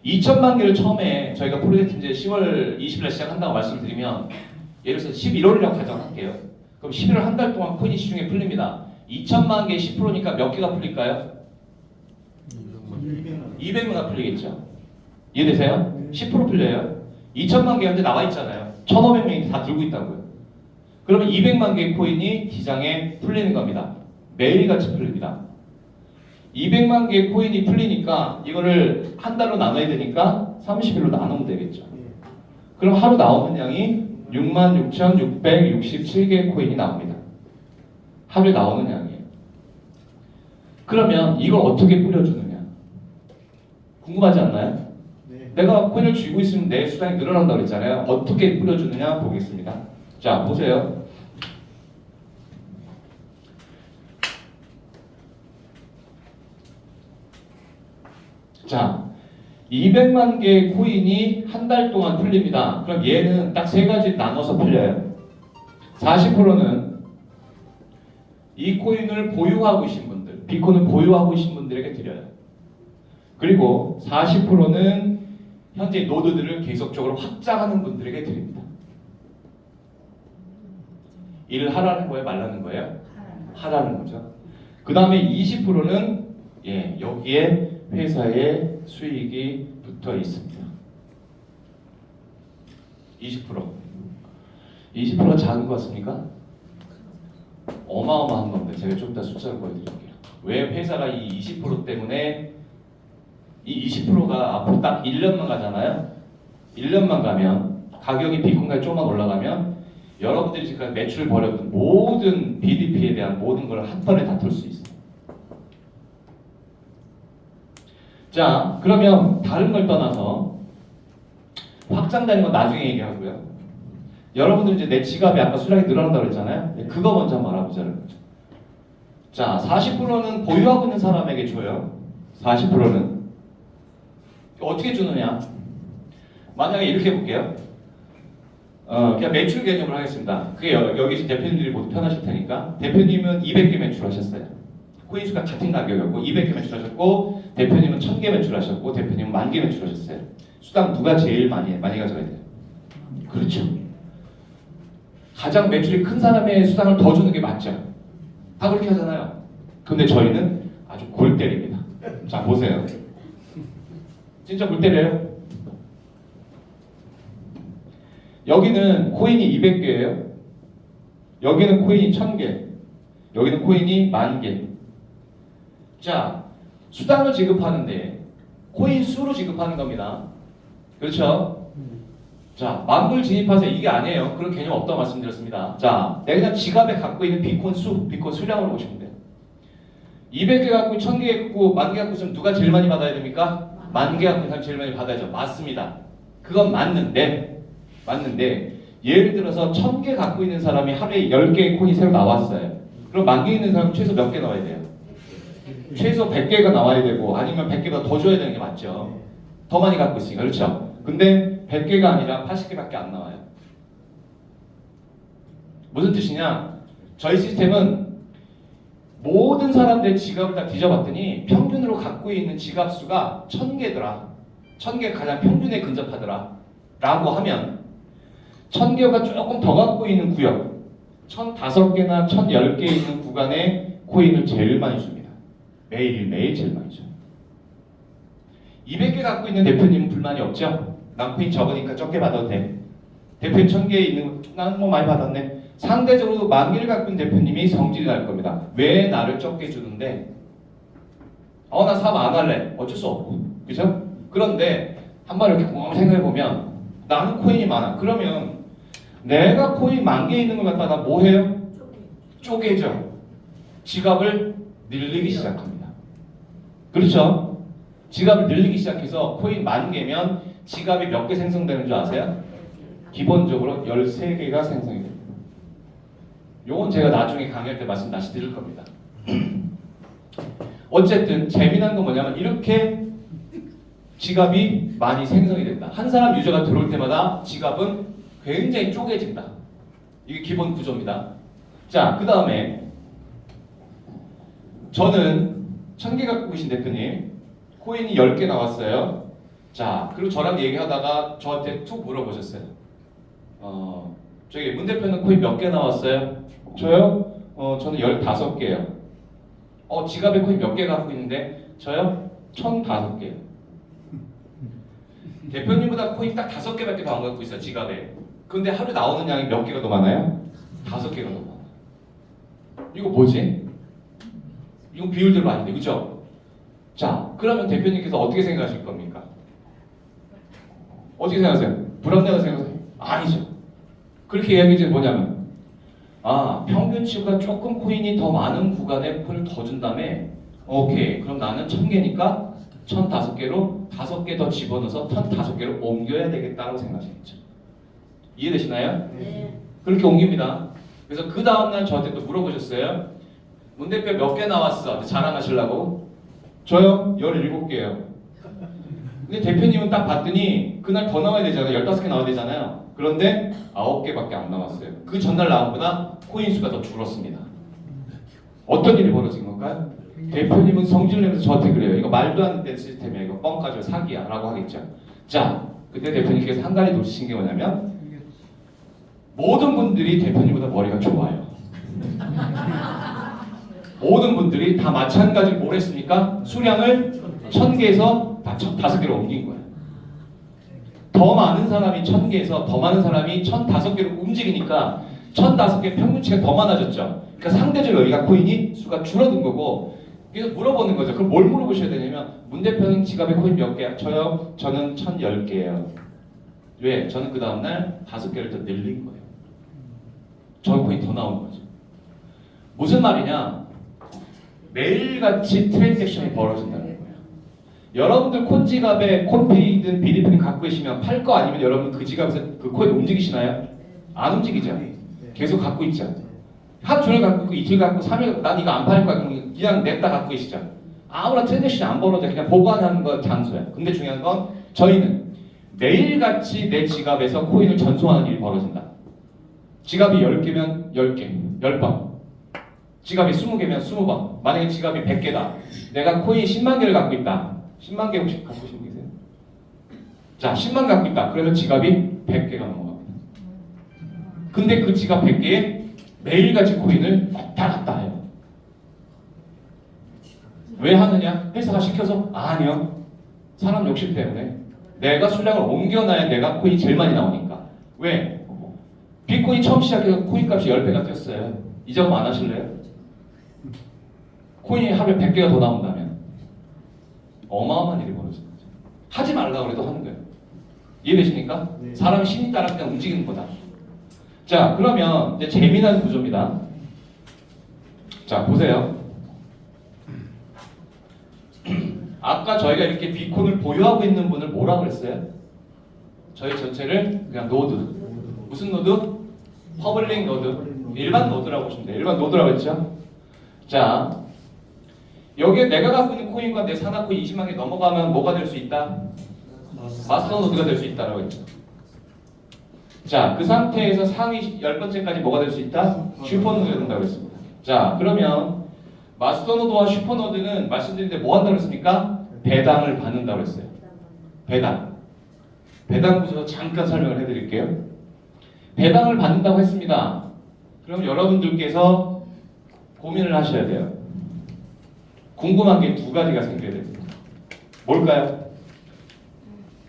2천만 개를 처음에 저희가 프로젝트 이제 10월 20일에 시작한다고 말씀드리면 예를 들어서 11월이라고 가정할게요. 그럼 11월 한 달 동안 코인이 시중에 풀립니다. 2천만 개 10%니까 몇 개가 풀릴까요? 200개가 풀리겠죠. 이해되세요? 10% 풀려요. 2천만 개 현재 나와 있잖아요. 1,500명이 다 들고 있다고요. 그러면 200만 개의 코인이 기장에 풀리는 겁니다. 매일같이 풀립니다. 200만 개의 코인이 풀리니까 이거를 한 달로 나눠야 되니까 30일로 나누면 되겠죠. 그럼 하루 나오는 양이 66,667개의 코인이 나옵니다. 하루에 나오는 양이에요. 그러면 이걸 어떻게 뿌려주느냐? 궁금하지 않나요? 네. 내가 코인을 쥐고 있으면 내 수당이 늘어난다고 그랬잖아요. 어떻게 뿌려주느냐 보겠습니다. 자, 보세요. 자, 200만 개의 코인이 한 달 동안 풀립니다. 그럼 얘는 딱 세 가지 나눠서 풀려요. 40%는 이 코인을 보유하고 계신 분들, 비콘을 보유하고 계신 분들에게 드려요. 그리고 40%는 현재 노드들을 계속적으로 확장하는 분들에게 드립니다. 일을 하라는 거예요? 말라는 거예요? 하라는 거죠. 그 다음에 20%는 여기에 회사의 수익이 붙어 있습니다. 20%. 20%가 작은 것 같습니까? 어마어마한 건데 제가 좀 이따 숫자를 보여드릴게요. 왜 회사가 이 20% 때문에 이 20%가 앞으로 딱 1년만 가잖아요. 1년만 가면 가격이 비콘까지 조금만 올라가면 여러분들이 지금까지 매출을 벌였던 모든 BDP에 대한 모든 걸 한 번에 다 털 수 있어요. 자, 그러면 다른 걸 떠나서 확장되는 건 나중에 얘기하고요. 여러분들 이제 내 지갑에 아까 수량이 늘어난다고 그랬잖아요. 그거 먼저 한번 알아보자는 거죠. 자, 40%는 보유하고 있는 사람에게 줘요. 40%는 어떻게 주느냐? 만약에 이렇게 해볼게요. 그냥 매출 개념으로 하겠습니다. 그게 여기 계신 대표님들이 모두 편하실 테니까. 대표님은 200개 매출하셨어요. 코인 수가 같은 가격이었고 200개 매출하셨고 대표님은 1000개 매출하셨고 대표님은 10,000개 매출하셨어요. 수당 누가 제일 많이 가져가야 돼요? 그렇죠. 가장 매출이 큰 사람의 수당을 더 주는 게 맞죠. 다 그렇게 하잖아요. 근데 저희는 아주 골 때립니다. 자, 보세요. 진짜 골 때려요. 여기는 코인이 200개예요. 여기는 코인이 1000개. 여기는 코인이 10,000개. 자, 수당을 지급하는데 코인 수로 지급하는 겁니다. 그렇죠? 자, 만불 진입하세요. 이게 아니에요. 그런 개념 없다고 말씀드렸습니다. 자, 내가 그냥 지갑에 갖고 있는 비콘 수량으로 보시면 돼요. 200개 갖고 1000개 갖고 10,000개 갖고 있으면 누가 제일 많이 받아야 됩니까? 10,000개 갖고 있는 사람이 제일 많이 받아야죠. 맞습니다. 그건 맞는데 예를 들어서 1000개 갖고 있는 사람이 하루에 10개의 코인이 새로 나왔어요. 그럼 10,000개 있는 사람은 최소 몇 개 나와야 돼요? 최소 100개가 나와야 되고 아니면 100개가 더 줘야 되는 게 맞죠. 더 많이 갖고 있으니까. 그렇죠? 근데 100개가 아니라 80개밖에 안 나와요. 무슨 뜻이냐? 저희 시스템은 모든 사람들의 지갑을 다 뒤져봤더니 평균으로 갖고 있는 지갑 수가 1000개더라. 1000개가 가장 평균에 근접하더라. 라고 하면 1000개가 조금 더 갖고 있는 구역 1005개나 1010개 있는 구간에 코인을 제일 많이 줍니다. 매일매일 제일 많이 줘요. 200개 갖고 있는 대표님은 불만이 없죠? 난 코인 적으니까 적게 받아도 돼. 대표님 1000개 있는 난 뭐 많이 받았네. 상대적으로 10,000개를 갖고 있는 대표님이 성질이 날 겁니다. 왜 나를 적게 주는데? 나 사업 안 할래. 어쩔 수 없고. 그죠? 그런데 한번 이렇게 생각해 보면 나는 코인이 많아. 그러면 내가 코인 10,000개 있는 걸 갖다가 뭐 해요? 쪼개죠. 지갑을 늘리기 시작합니다. 그렇죠? 지갑을 늘리기 시작해서 코인 10,000개면 지갑이 몇 개 생성되는 줄 아세요? 기본적으로 13개가 생성이 됩니다. 요건 제가 나중에 강의할 때 말씀 다시 드릴 겁니다. 어쨌든 재미난 건 뭐냐면 이렇게 지갑이 많이 생성이 된다. 한 사람 유저가 들어올 때마다 지갑은 굉장히 쪼개진다. 이게 기본 구조입니다. 자, 그 다음에 저는 1,000개 갖고 계신 대표님 코인이 10개 나왔어요. 자, 그리고 저랑 얘기하다가 저한테 툭 물어보셨어요. 저기 문 대표는 코인 몇 개 나왔어요? 저요? 저는 15개요. 지갑에 코인 몇 개 갖고 있는데? 저요? 1,005개요. 대표님보다 코인 딱 5개밖에 더 안 갖고 있어요, 지갑에. 근데 하루 나오는 양이 몇 개가 더 많아요? 5개가 더 많아요. 이거 뭐지? 이건 비율대로 아닌데, 그죠? 자, 그러면 대표님께서 어떻게 생각하실 겁니까? 어떻게 생각하세요? 불합리하다고 생각하세요? 아니죠. 그렇게 이야기해주는 뭐냐면 평균치보다 조금 코인이 더 많은 구간에 코인을 더 준 다음에 오케이, 그럼 나는 1,000개니까 1,005개로 5개 더 집어넣어서 1,005개로 옮겨야 되겠다고 생각하시겠죠. 이해되시나요? 네. 그렇게 옮깁니다. 그래서 그 다음날 저한테 또 물어보셨어요. 문 대표 몇 개 나왔어? 자랑하시려고. 저요? 17개요. 근데 대표님은 딱 봤더니 그날 더 나와야 되잖아요. 15개 나와야 되잖아요. 그런데 9개밖에 안 나왔어요. 그 전날 나온 거보다 코인 수가 더 줄었습니다. 어떤 일이 벌어진 건가요? 대표님은 성질을 내면서 저한테 그래요. 이거 말도 안 되는 시스템이야. 이거 뻥 가지고 사기야 라고 하겠죠. 자, 그때 대표님께서 한 가지 놓치신 게 뭐냐면 모든 분들이 대표님보다 머리가 좋아요. 모든 분들이 다 마찬가지로 뭘 했습니까? 수량을 1,000개에서 다 5개로 옮긴 거예요. 더 많은 사람이 1,000개에서 더 많은 사람이 1,005개로 움직이니까 1,005개 평균치가 더 많아졌죠. 그러니까 상대적으로 여기가 코인이 수가 줄어든 거고, 그래서 물어보는 거죠. 그럼 뭘 물어보셔야 되냐면 문 대표는 지갑에 코인 몇 개야? 저요? 저는 1,010개예요. 왜? 저는 그 다음날 5개를 더 늘린 거예요. 저 코인 더 나온 거죠. 무슨 말이냐? 매일같이 트랜잭션이 벌어진다는 거예요. 여러분들 콘 지갑에 콘페이든 비디페이든 갖고 계시면 팔 거 아니면 여러분 그 지갑에서 그 코인 움직이시나요? 안 움직이죠. 계속 갖고 있죠. 하루 종일 갖고 있고 이틀 갖고 3일 난 이거 안 팔 거야 그냥 냅다 갖고 계시죠. 아무런 트랜잭션이 안 벌어져. 그냥 보관하는 거 장소야. 근데 중요한 건 저희는 매일같이 내 지갑에서 코인을 전송하는 일이 벌어진다. 지갑이 10개면 10개, 10번. 지갑이 20개면 20번. 만약에 지갑이 100개다. 내가 코인 10만 개를 갖고 있다. 10만 개 혹시 갖고 계신 분 계세요? 자, 10만 갖고 있다. 그러면 지갑이 100개가 넘어갑니다. 근데 그 지갑 100개에 매일같이 코인을 왔다 갔다 해요. 왜 하느냐? 회사가 시켜서? 아니요. 사람 욕심 때문에. 내가 수량을 옮겨놔야 내가 코인이 제일 많이 나오니까. 왜? 비트코인 처음 시작해서 코인 값이 10배가 뛰었어요. 이 작업 안 하실래요? 코인이 하루에 100개가 더 나온다면 어마어마한 일이 벌어지는 거죠. 하지 말라고 그래도 하는 거예요. 이해되십니까? 네. 사람이 신이 따라 그냥 움직이는 거다. 자, 그러면 이제 재미난 구조입니다. 자, 보세요. 아까 저희가 이렇게 비콘을 보유하고 있는 분을 뭐라고 그랬어요? 저희 전체를 그냥 노드. 무슨 노드? 퍼블릭 노드. 일반 노드라고 보시면 돼요. 일반 노드라고 했죠? 자, 여기에 내가 갖고 있는 코인과 내 산하 코인 20만 개 넘어가면 뭐가 될 수 있다? 마스터 노드가 될 수 있다라고 했죠. 자, 그 상태에서 상위 10번째까지 뭐가 될 수 있다? 슈퍼노드가 된다고 했습니다. 자, 그러면 마스터노드와 슈퍼노드는 말씀드린 데 뭐 한다고 했습니까? 배당을 받는다고 했어요. 배당. 배당 구조 잠깐 설명을 해드릴게요. 배당을 받는다고 했습니다. 그럼 여러분들께서 고민을 하셔야 돼요. 궁금한 게 두 가지가 생겨야 됩니다. 뭘까요?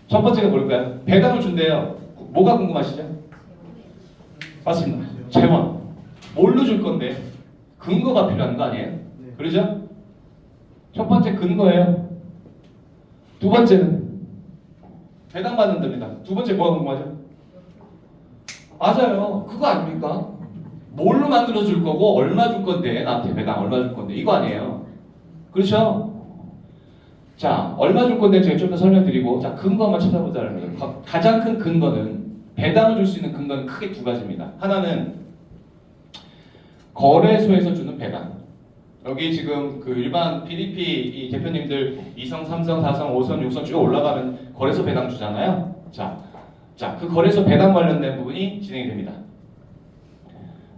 첫 번째가 뭘까요? 배당을 준대요. 뭐가 궁금하시죠? 맞습니다. 재원. 뭘로 줄 건데? 근거가 필요한 거 아니에요? 그러죠? 첫 번째 근거예요. 두 번째는 배당 받는 데입니다. 두 번째 뭐가 궁금하죠? 맞아요. 그거 아닙니까? 뭘로 만들어 줄 거고 얼마 줄 건데 나한테 배당 얼마 줄 건데 이거 아니에요. 그렇죠? 자, 얼마 줄 건데 제가 좀 더 설명드리고 자, 근거 한번 찾아보자는 거예요. 가장 큰 근거는 배당을 줄 수 있는 근거는 크게 두 가지입니다. 하나는 거래소에서 주는 배당. 여기 지금 그 일반 BDP 이 대표님들 2성, 3성, 4성, 5성, 6성 쭉 올라가면 거래소 배당 주잖아요. 자, 그 거래소 배당 관련된 부분이 진행이 됩니다.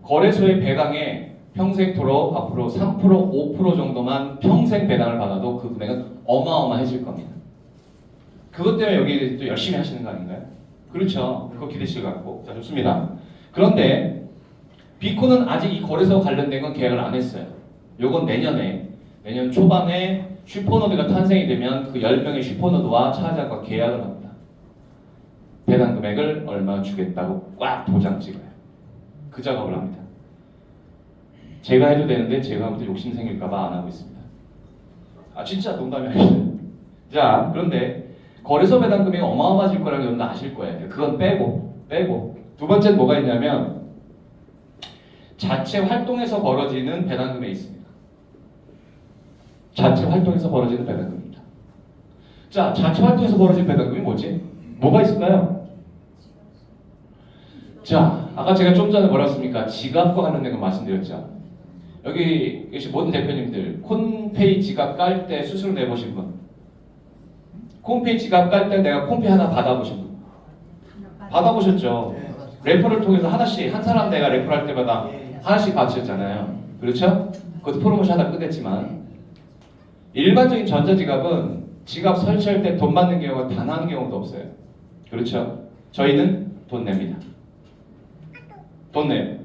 거래소의 배당에 평생토록 앞으로 3%, 5% 정도만 평생 배당을 받아도 그 금액은 어마어마해질 겁니다. 그것 때문에 여기 또 열심히 하시는 거 아닌가요? 그렇죠. 그거 기대치 갖고. 자, 좋습니다. 그런데 비코는 아직 이 거래소 관련된 건 계약을 안 했어요. 요건 내년 초반에 슈퍼노드가 탄생이 되면 그 10명의 슈퍼노드와 차자과 계약을 합니다. 배당 금액을 얼마 주겠다고 꽉 도장 찍어요. 그 작업을 합니다. 제가 해도 되는데 제가 아무튼 욕심 생길까봐 안 하고 있습니다. 아 진짜 농담이 아니에요. 자 그런데 거래소 배당 금액이 어마어마해질 거라는 건 여러분도 아실 거예요. 그건 빼고 두 번째는 뭐가 있냐면 자체 활동에서 벌어지는 배당 금액이 있습니다. 자체 활동에서 벌어지는 배당금입니다. 자, 자체 활동에서 벌어지는 배당금이 뭐지? 뭐가 있을까요? 자, 아까 제가 좀 전에 뭐라 했습니까? 지갑과 관련된 거 말씀드렸죠. 여기 계신 모든 대표님들 콘페이 지갑 깔 때 수수료 내보신 분, 콘페이 지갑 깔 때 내가 콘페이 하나 받아보신 분, 받아보셨죠? 레퍼를 통해서 하나씩 한 사람 내가 레퍼할 때마다 하나씩 받으셨잖아요. 그렇죠? 그것도 프로모션 하다 끝냈지만 일반적인 전자지갑은 지갑 설치할 때 돈 받는 경우가 단 한 경우도 없어요. 그렇죠? 저희는 돈 냅니다. 돈 내요.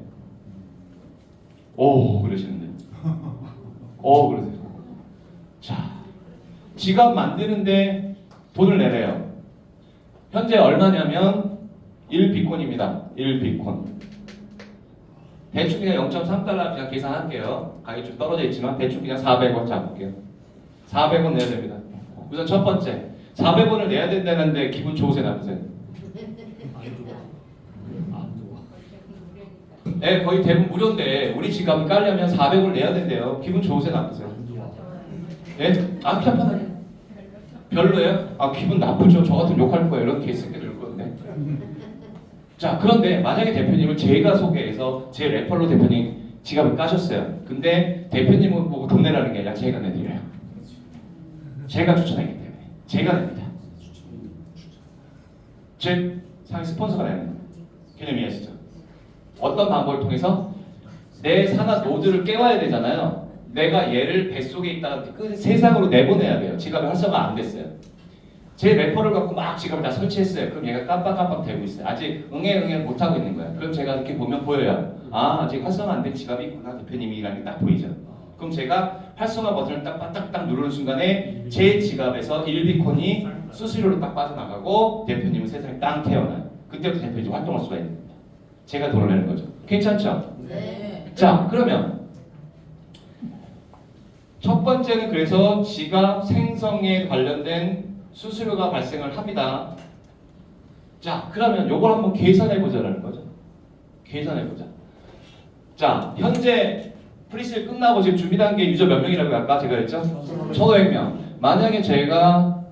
오 그러시는데. 오 그러세요. 자, 지갑 만드는데 돈을 내래요. 현재 얼마냐면 1비콘입니다. 1비콘. 대충 그냥 0.3달러 그냥 계산할게요. 가격이 좀 떨어져 있지만 대충 그냥 400원 잡을게요. 400원 내야 됩니다. 우선 첫 번째 400원을 내야 된다는데 기분 좋으세요 나쁘세요? 네, 거의 대부분 무료인데 우리 지갑을 깔려면 400원을 내야 된대요. 기분 좋으세요 나쁘세요? 네? 아 그냥 편하게 별로예요? 아 기분 나쁘죠. 저 같으면 욕할 거예요. 이런 개새끼들 있거든요. 자 그런데 만약에 대표님을 제가 소개해서 제 레퍼로 대표님 지갑을 까셨어요. 근데 대표님을 보고 돈 내라는 게 아니라 제가 내드려요. 제가 추천하기 때문에 제가 냅니다. 즉 상위 스폰서가 내는 개념 이해하시죠? 어떤 방법을 통해서 내 산하 노드를 깨워야 되잖아요. 내가 얘를 뱃속에 있다가 세상으로 내보내야 돼요. 지갑이 활성화 안 됐어요. 제 레퍼를 갖고 막 지갑을 다 설치했어요. 그럼 얘가 깜빡깜빡 되고 있어요. 아직 응애 못하고 있는 거예요. 그럼 제가 이렇게 보면 보여요. 아 아직 활성화 안 된 지갑이 있구나. 대표님이라는 게 딱 보이죠. 그럼 제가 활성화 버튼을 딱 누르는 순간에 제 지갑에서 1비콘이 수수료로 딱 빠져나가고 대표님은 세상에 땅 태어나요. 그때부터 대표님이 활동할 수가 있는 겁니다. 제가 돈을 내는 거죠. 괜찮죠? 네. 자 그러면 첫 번째는 그래서 지갑 생성에 관련된 수수료가 발생을 합니다. 자 그러면 요걸 한번 계산해보자라는 거죠. 계산해보자. 자 현재 프리세일 끝나고 지금 준비 단계 유저 몇 명이라고 아까 제가 했죠? 1,500명. 만약에 제가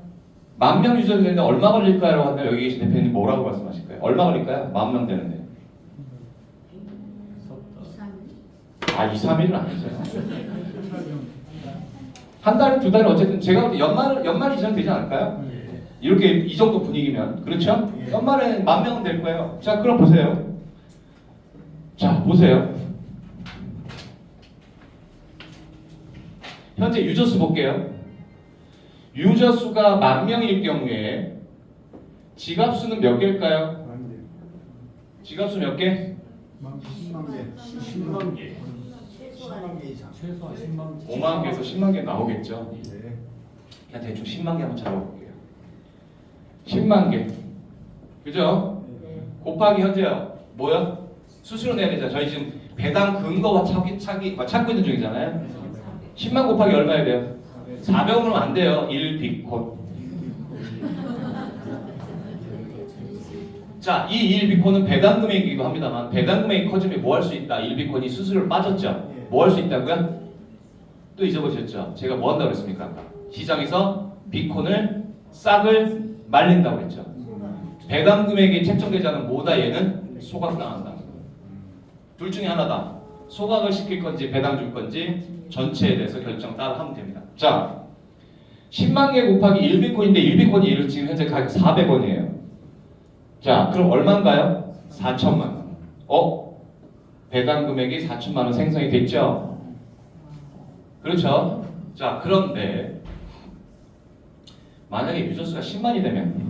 10,000명 유저 되는데 얼마 걸릴까요? 하면 여기 계신 대표님 뭐라고 말씀하실 거예요? 얼마 걸릴까요? 10,000명 되는데. 아 2, 3일은 아니죠. 한 달에 두 달에 어쨌든 제가 볼 때 연말 이상 되지 않을까요? 이렇게 이 정도 분위기면 그렇죠? 연말에 10,000명은 될 거예요. 자 그럼 보세요. 자 보세요. 현재 유저 수 볼게요. 유저 수가 10,000명일 경우에 지갑 수는 몇 개일까요? 지갑 수 몇 개? 10만 개. 10만 개. 10만 개 이상. 최소한 10만 5만 개에서 10만 개 나오겠죠. 네. 그냥 대충 10만 개 한번 잡아볼게요. 10만 개. 그죠? 곱하기 현재요. 뭐야? 수수료 내야 되잖아. 저희 지금 배당 근거와 찾고 있는 중이잖아요. 10만 곱하기 얼마야 돼요? 400원은 안 돼요. 1비콘. 자, 이 1비콘은 배당 금액이기도 합니다만 배당 금액이 커지면 뭐 할 수 있다? 1비콘이 수수료를 빠졌죠? 뭐 할 수 있다고요? 또 잊어보셨죠? 제가 뭐 한다고 그랬습니까? 아까? 시장에서 비콘을 싹을 말린다고 그랬죠? 배당 금액이 책정되지 않은 뭐다 얘는 소각당한다. 둘 중에 하나다. 소각을 시킬 건지 배당 줄 건지 전체에 대해서 결정 따로 하면 됩니다. 자, 10만 개 곱하기 1비콘인데 1비콘이 지금 현재 가격 400원이에요. 자, 그럼 얼마인가요? 4천만 원. 배당 금액이 4천만 원 생성이 됐죠? 그렇죠? 자, 그런데 만약에 유저수가 10만이 되면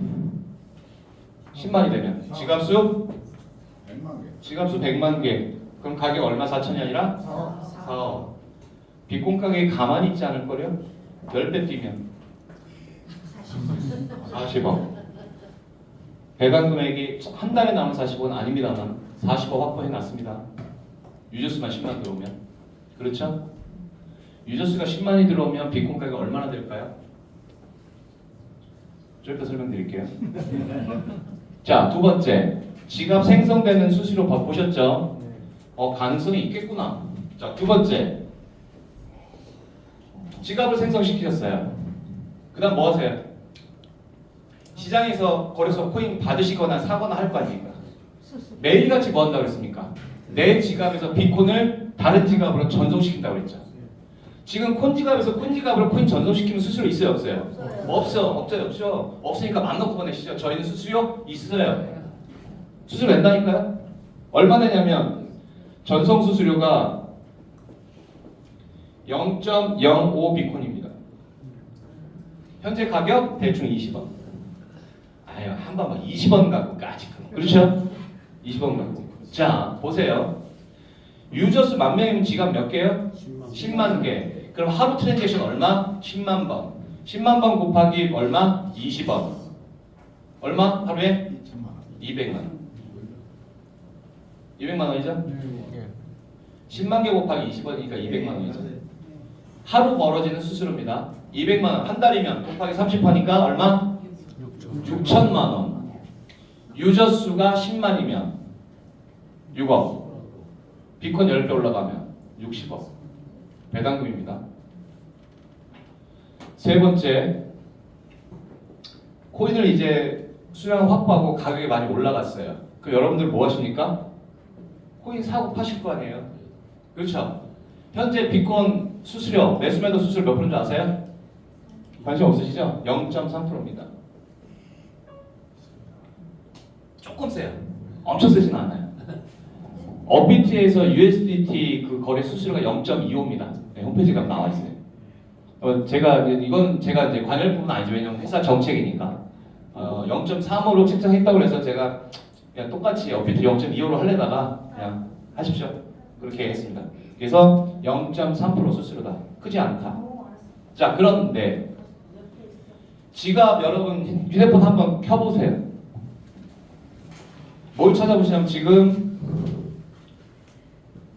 지갑수 100만 개. 그럼 가격 얼마? 4천이 아니라 4억. 비콘 가격이 가만히 있지 않을 거요? 10배 뛰면 40억. 배당 금액이 한 달에 나오는 40억은 아닙니다만 40억 확보해 놨습니다. 유저수만 10만 들어오면. 그렇죠? 유저수가 10만이 들어오면 비콘 가격이 얼마나 될까요? 좀 이따 설명드릴게요. 자, 두 번째. 지갑 생성되는 수수료 보셨죠? 가능성이 있겠구나. 자, 두 번째. 지갑을 생성시키셨어요. 그 다음 뭐 하세요? 시장에서 거래소 코인 받으시거나 사거나 할 거 아닙니까? 매일같이 뭐 한다고 그랬습니까? 내 지갑에서 비콘을 다른 지갑으로 전송시킨다고 그랬죠. 지금 콘 지갑에서 콘 지갑으로 코인 전송시키면 수수료 있어요? 없어요? 없죠. 없으니까 맘 놓고 보내시죠. 저희는 수수료 있어요. 수수료 낸다니까요? 얼마 내냐면 전송 수수료가 0.05 비콘입니다. 현재 가격 대충 20원. 아유, 한 번만 20원 갖고까지. 그렇죠? 20원 갖고. 자, 보세요. 유저수 10,000명이면 지갑 몇 개요? 10만 개. 그럼 하루 트랜잭션 얼마? 10만 번. 10만 번 곱하기 얼마? 20원. 얼마? 하루에? 200만 원. 200만 원이죠? 10만 개 곱하기 20원이니까 200만 원이죠. 하루 벌어지는 수수료입니다. 200만 원. 한 달이면 곱하기 30하니까 얼마? 6천만 원. 유저 수가 10만이면 6억. 비콘 10배 올라가면 60억. 배당금입니다. 세 번째. 코인을 이제 수량을 확보하고 가격이 많이 올라갔어요. 그럼 여러분들 뭐 하십니까? 코인 사고 파실 거 아니에요? 그렇죠? 현재 비콘 수수료, 매수매도 수수료 몇 프로인지 아세요? 관심 없으시죠? 0.3%입니다. 조금 세요. 엄청 세진 않아요. 업비트에서 USDT 그 거래 수수료가 0.25입니다. 네, 홈페이지가 나와 있어요. 이건 제가 이제 관여할 부분은 아니죠. 왜냐면 회사 정책이니까. 0.35로 책정했다고 해서 제가 그냥 똑같이 업비트 0.25로 하려다가 그냥 하십시오. 그렇게 했습니다. 그래서 0.3% 수수료다. 크지 않다. 자, 그런데 지갑 여러분 휴대폰 한번 켜보세요. 뭘 찾아보시냐면 지금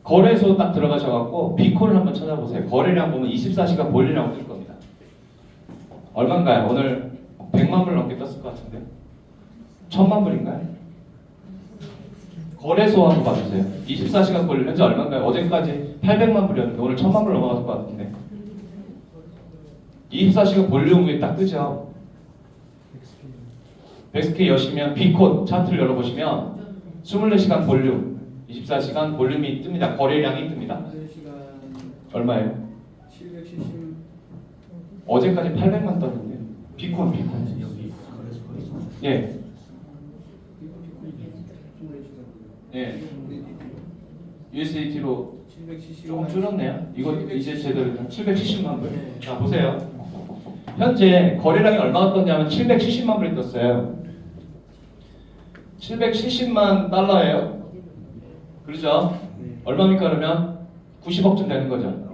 거래소 딱 들어가셔갖고 비콘을 한번 찾아보세요. 거래량 보면 24시간 볼리라고 뜰 겁니다. 얼마인가요? 오늘 100만 불 넘게 떴을 것 같은데 1000만 불인가요? 거래소 한번 봐주세요. 24시간 볼리 현재 얼마인가요? 어제까지 800만 불이었는데 오늘 1000만 불 넘어갔을 것 같은데 24시간 볼륨이 딱 뜨죠. 백스케 여시면 비콘 차트를 열어보시면 24시간 볼륨 24시간 볼륨이 뜹니다. 거래량이 뜹니다. 얼마예요? 770. 어제까지 800만 떴는데 비콘 예. 예. USDT로 조금 줄었네요. 이거 이제 제대로 770만 불. 자, 보세요. 현재 거래량이 얼마가 떴냐면 770만 불이 떴어요. 770만 달러예요. 그렇죠? 얼마입니까 그러면? 90억쯤 되는 거죠.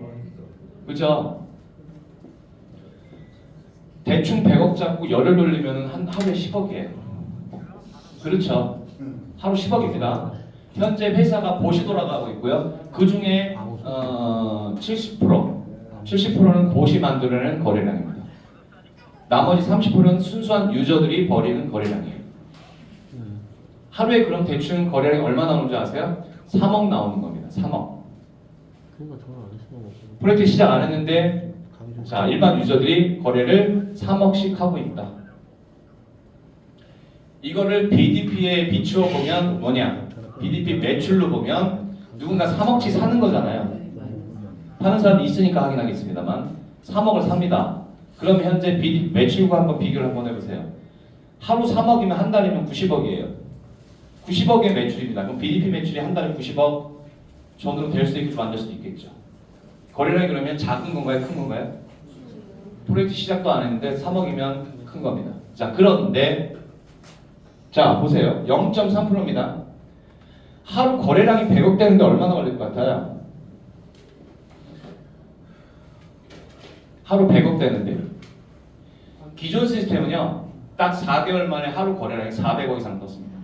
그렇죠? 대충 100억 잡고 열을 돌리면 한 하루에 10억이에요. 그렇죠? 하루 10억입니다. 현재 회사가 보시 돌아가고 있고요. 그 중에 70%는 보시 만들어내는 거래량입니다. 나머지 30%는 순수한 유저들이 벌이는 거래량이에요. 하루에 그럼 대충 거래량이 얼마 나오는 줄 아세요? 3억 나오는 겁니다. 3억. 그러니까 저는 안 했으면 프로젝트 시작 안 했는데 자 일반 유저들이 거래를 3억씩 하고 있다. 이거를 BDP에 비추어 보면 뭐냐? BDP 매출로 보면 누군가 3억치 사는 거잖아요. 파는 사람이 있으니까 확인하겠습니다만 3억을 삽니다. 그럼 현재 BDP 매출과 한번 비교를 한번 해보세요. 하루 3억이면 한 달이면 90억이에요. 90억의 매출입니다. 그럼 BDP 매출이 한 달에 90억 전으로 될 수도 있고 안 될 수도 있겠죠. 거래량이 그러면 작은 건가요? 큰 건가요? 프로젝트 시작도 안 했는데 3억이면 큰 겁니다. 자 그런데 자 보세요. 0.3%입니다. 하루 거래량이 100억 되는데 얼마나 걸릴 것 같아요? 하루 100억 되는데 기존 시스템은요 딱 4개월 만에 하루 거래량이 400억 이상 떴습니다.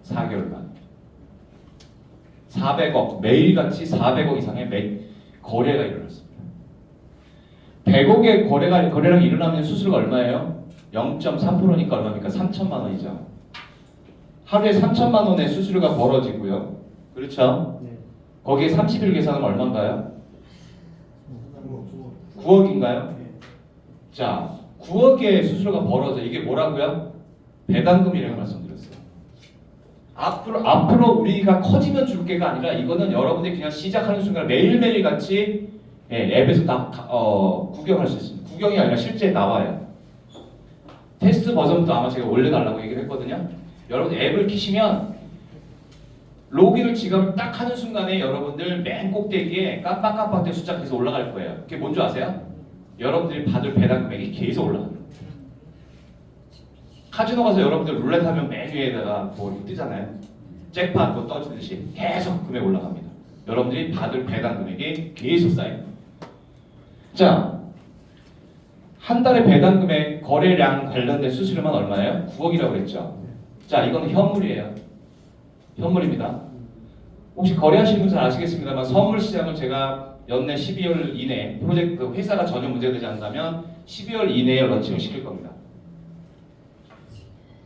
4개월 만에 400억 매일같이 400억 이상의 거래가 일어났습니다. 100억의 거래량이 일어나면 수수료가 얼마예요? 0.3%니까 얼마입니까? 3천만 원이죠. 하루에 3천만 원의 수수료가 벌어지고요. 그렇죠? 거기에 30일 계산하면 얼마인가요? 9억인가요? 자, 9억의 수수료가 벌어져. 이게 뭐라고요? 배당금이라고 말씀드렸어요. 앞으로 우리가 커지면 줄 게가 아니라 이거는 여러분들이 그냥 시작하는 순간 매일매일 같이 앱에서 다 구경할 수 있습니다. 구경이 아니라 실제 나와요. 테스트 버전부터 아마 제가 올려달라고 얘기를 했거든요. 여러분들 앱을 키시면 로그인을 지금 딱 하는 순간에 여러분들 맨 꼭대기에 깜빡깜빡 숫자 계속 올라갈 거예요. 그게 뭔지 아세요? 여러분들이 받을 배당 금액이 계속 올라가요. 카지노 가서 여러분들 룰렛 하면 맨 위에다가 뭐 뜨잖아요. 잭팟 뭐 떠지듯이 계속 금액 올라갑니다. 여러분들이 받을 배당 금액이 계속 쌓여요. 자, 한 달에 배당 금액 거래량 관련된 수수료만 얼마예요? 9억이라고 그랬죠. 자, 이거는 현물이에요. 현물입니다. 혹시 거래하시는 분들 아시겠습니다만 선물 시장을 제가 연내 12월 이내 프로젝트 회사가 전혀 문제되지 않는다면 12월 이내에 런칭을 시킬 겁니다.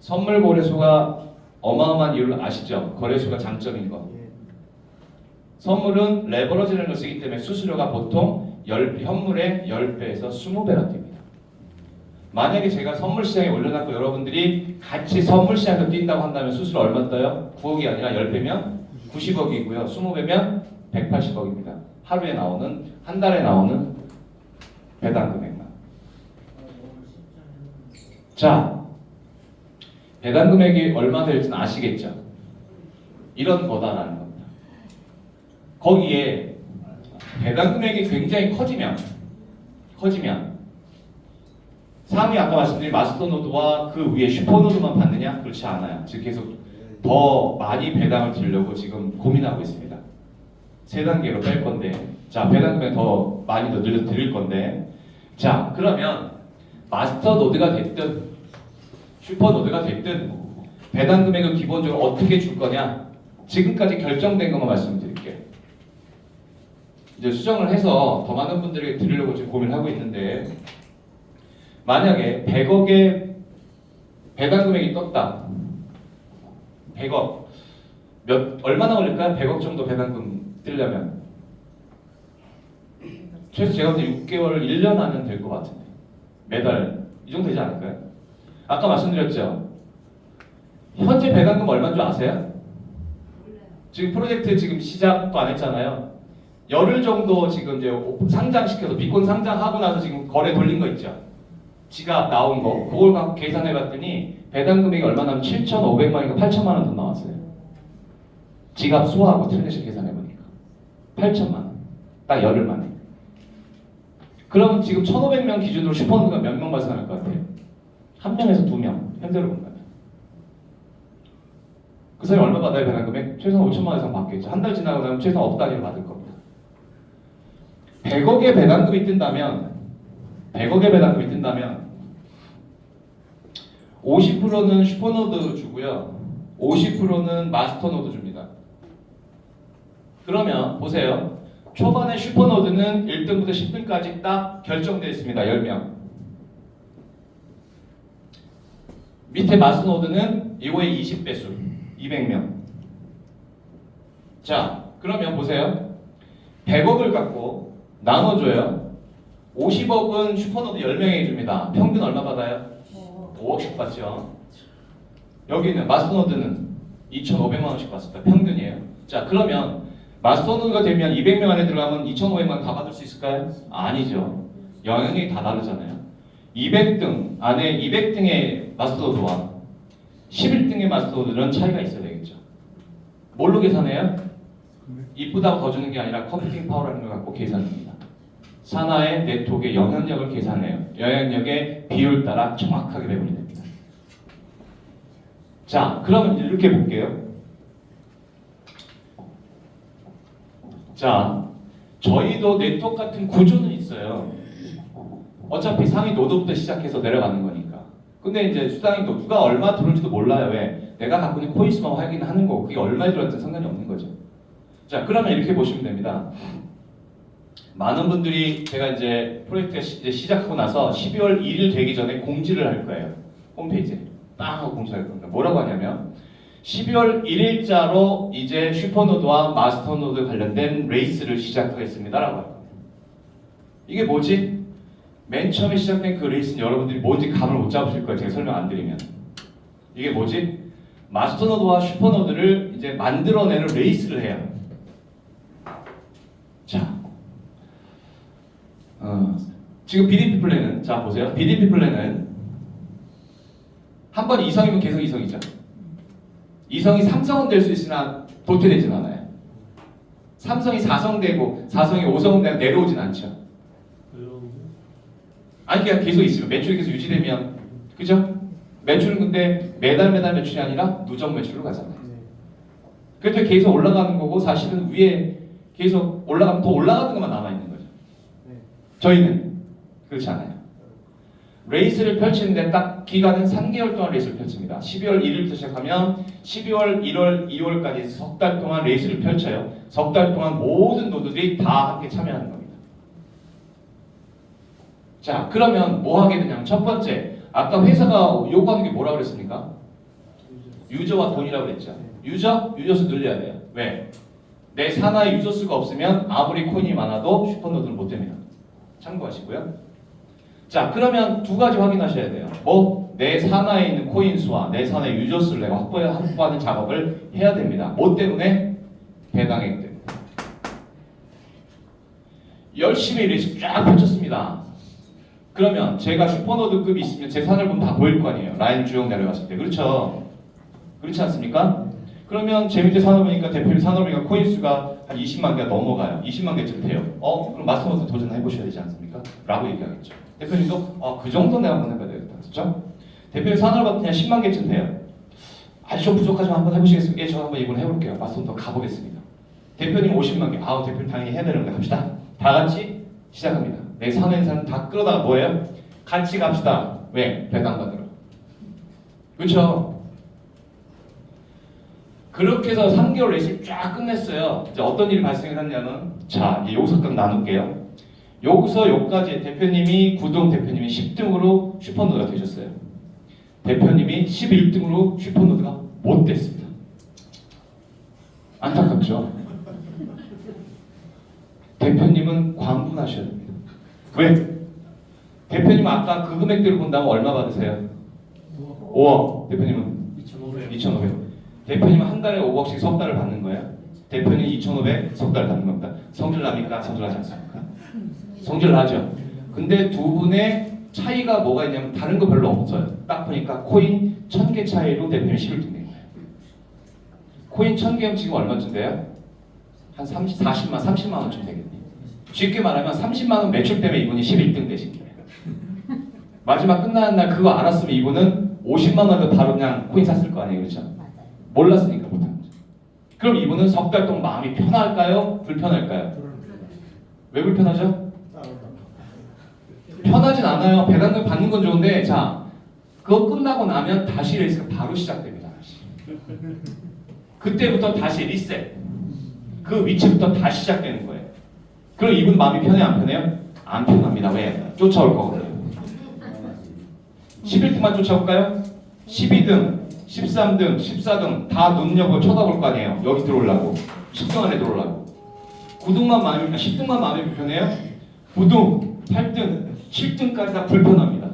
선물 거래소가 어마어마한 이유를 아시죠? 거래소가 장점인 거. 선물은 레버러지라는 걸 쓰기 때문에 수수료가 보통 현물의 10배에서 20배나 뜁니다. 만약에 제가 선물 시장에 올려놨고 여러분들이 같이 선물 시장에서 뛴다고 한다면 수수료 얼마 떠요? 9억이 아니라 10배면 90억이고요. 20배면 180억입니다. 하루에 나오는, 한 달에 나오는 배당 금액만. 자, 배당 금액이 얼마 될지는 아시겠죠? 이런 거다라는 겁니다. 거기에 배당 금액이 굉장히 커지면 상위 아까 말씀드린 마스터 노드와 그 위에 슈퍼 노드만 받느냐? 그렇지 않아요. 즉 계속 더 많이 배당을 드리려고 지금 고민하고 있습니다. 세 단계로 뺄 건데, 자 배당 금액 더 많이 더 늘려 드릴 건데, 자 그러면 마스터 노드가 됐든 슈퍼 노드가 됐든 배당 금액을 기본적으로 어떻게 줄 거냐? 지금까지 결정된 것만 말씀드릴게요. 이제 수정을 해서 더 많은 분들에게 드리려고 지금 고민하고 있는데, 만약에 100억의 배당 금액이 떴다. 100억. 얼마나 걸릴까요? 100억 정도 배당금 뜨려면. 최소 제가 볼 때 6개월, 1년 하면 될 것 같은데. 매달 이 정도 되지 않을까요? 아까 말씀드렸죠. 현재 배당금 얼마인 줄 아세요? 지금 프로젝트 지금 시작도 안 했잖아요. 열흘 정도 지금 이제 상장시켜서 비콘 상장하고 나서 지금 거래 돌린 거 있죠. 지갑 나온 거 그걸 갖고 계산해 봤더니 배당 금액이 얼마나 하면 7,500만인가 8천만 원 돈 나왔어요. 지갑 수화하고 트랜잭션 계산해 보니까 8천만 원. 딱 열흘 만에. 그럼 지금 1,500명 기준으로 슈퍼노드가 몇 명 발생할 것 같아요? 1명에서 2명 현재로 본다면. 그 사람이 얼마 받아야 배당 금액? 최소한 5천만 원 이상 받겠죠. 한 달 지나고 나면 최소한 억 단위로 받을 겁니다. 100억의 배당금이 뜬다면 50%는 슈퍼노드 주고요. 50%는 마스터노드 줍니다. 그러면 보세요. 초반에 슈퍼노드는 1등부터 10등까지 딱 결정되어 있습니다. 10명. 밑에 마스노드는 이거의 20배수 200명. 자, 그러면 보세요. 100억을 갖고 나눠줘요. 50억은 슈퍼노드 10명에 줍니다. 평균 얼마 받아요? 5억씩 받죠. 여기는 마스터노드는 2,500만 원씩 받습니다. 평균이에요. 자, 그러면 마스터노드가 되면 200명 안에 들어가면 2,500만 다 받을 수 있을까요? 아니죠. 영역이 다 다르잖아요. 200등 안에 200등의 마스터노드와 11등의 마스터노드는 차이가 있어야 되겠죠. 뭘로 계산해요? 이쁘다고 더 주는 게 아니라 컴퓨팅 파워라는 걸 갖고 계산합니다. 산하의 네트워크의 영향력을 계산해요. 영향력의 비율 따라 정확하게 배분이 됩니다. 자, 그러면 이렇게 볼게요. 자, 저희도 네트워크 같은 구조는 있어요. 어차피 상위 노드부터 시작해서 내려가는 거니까. 근데 이제 수당이 누가 얼마 들어올지도 몰라요. 왜? 내가 갖고 있는 코인수만 확인하는 거고 그게 얼마에 들어왔든 상관이 없는 거죠. 자, 그러면 이렇게 보시면 됩니다. 많은 분들이 제가 이제 프로젝트가 이제 시작하고 나서 12월 1일 되기 전에 공지를 할 거예요. 홈페이지에 빵 하고 공지할 겁니다. 뭐라고 하냐면 12월 1일자로 이제 슈퍼노드와 마스터노드 관련된 레이스를 시작하겠습니다 라고 할 겁니다. 이게 뭐지? 맨 처음에 시작된 그 레이스는 여러분들이 뭔지 감을 못 잡으실 거예요. 제가 설명 안 드리면. 이게 뭐지? 마스터노드와 슈퍼노드를 이제 만들어내는 레이스를 해요. 자, 지금 BDP 플랜은 자 보세요. BDP 플랜은 한 번 이성이면 계속 이성이죠. 이성이 3성은 될 수 있으나 도태되진 않아요. 삼성이 4성 되고 4성이 5성은 되면 내려오진 않죠. 아니 그냥 계속 있으면 매출이 계속 유지되면 그죠? 매출은 근데 매달 매출이 아니라 누적 매출로 가잖아요. 그래도 계속 올라가는 거고 사실은 위에 계속 올라가면 더 올라가는 것만 남아있는 거죠. 저희는 그렇지 않아요. 레이스를 펼치는데 딱 기간은 3개월 동안 레이스를 펼칩니다. 12월 1일부터 시작하면 12월, 1월, 2월까지 석 달 동안 레이스를 펼쳐요. 석 달 동안 모든 노드들이 다 함께 참여하는 겁니다. 자, 그러면 뭐 하게 되냐면 첫 번째, 아까 회사가 요구하는 게 뭐라고 그랬습니까? 유저와 돈이라고 그랬죠. 유저수 늘려야 돼요. 왜? 내 산하에 유저 수가 없으면 아무리 코인이 많아도 슈퍼노드는 못 됩니다. 참고하시고요. 자, 그러면 두 가지 확인하셔야 돼요. 뭐? 내 산하에 있는 코인 수와 내 산하의 유저 수를 내가 확보하는 작업을 해야 됩니다. 뭐 때문에? 배당액 때문에. 열심히 리스크 쫙 펼쳤습니다. 그러면 제가 슈퍼노드급이 있으면 제 산을 보면 다 보일 거 아니에요. 라인 쭉 내려갔을 때. 그렇죠? 그렇지 않습니까? 그러면 제 밑에 산을 보니까 대표님 산을 보니까 코인 수가 한 20만 개가 넘어가요. 20만 개쯤 돼요. 그럼 마스터노드 도전해 보셔야 되지 않습니까? 라고 얘기하겠죠. 대표님도 그 정도 내가 한번 해봐야 되겠다. 그렇죠? 대표님 산을 봤더니 10만 개쯤 돼요. 아주 좀 부족하지만 한번 해보시겠습니까? 예, 저 한번 이번에 해볼게요. 마스터노드 가보겠습니다. 대표님 50만 개. 대표님 당연히 해야 되는 거 갑시다. 다 같이 시작합니다. 내 산의 산 다 끌어다가 뭐예요? 같이 갑시다. 왜? 배당 받으러. 그렇죠? 그렇게 해서 3개월 레이스를 쫙 끝냈어요. 이제 어떤 일이 발생했냐면 자, 이제 여기서 딱 나눌게요. 여기서 여기까지 대표님이 9등, 대표님이 10등으로 슈퍼노드가 되셨어요. 대표님이 11등으로 슈퍼노드가 못 됐습니다. 안타깝죠? 대표님은 광분하셔야 됩니다. 왜? 대표님 아까 그 금액대로 본다면 얼마 받으세요? 5억. 대표님은 2,500. 대표님은 한 달에 5억씩 석 달을 받는 거예요. 대표님 2,500 석 달 받는 겁니다. 성질 납니까? 성질나지 않습니까? 성질 나죠. 근데 두 분의 차이가 뭐가 있냐면 다른 거 별로 없어요. 딱 보니까 코인 1,000개 차이로 대표님 11등 된 거예요. 코인 1,000개면 지금 얼마쯤 돼요? 한 30만 원쯤 되겠네요. 쉽게 말하면 30만 원 매출 때문에 이분이 11등 되신 거예요. 마지막 끝나는 날 그거 알았으면 이분은 50만 원을 바로 그냥 코인 샀을 거 아니에요. 그렇죠? 몰랐으니까 못한 거죠. 그럼 이분은 석 달 동안 마음이 편할까요? 불편할까요? 왜 불편하죠? 편하진 않아요. 배당금 받는 건 좋은데 자, 그거 끝나고 나면 다시 레이스가 바로 시작됩니다. 그때부터 다시 리셋. 그 위치부터 다시 시작되는 거예요. 그럼 이분 마음이 편해요? 안 편해요? 안 편합니다. 왜? 쫓아올 거거든요. 11등만 쫓아올까요? 12등, 13등, 14등 다 눈여겨 쳐다볼 거 아니에요. 여기 들어오려고. 10등 안에 들어오려고. 9등만 마음이, 10등만 마음이 불편해요? 9등, 8등, 7등까지 다 불편합니다.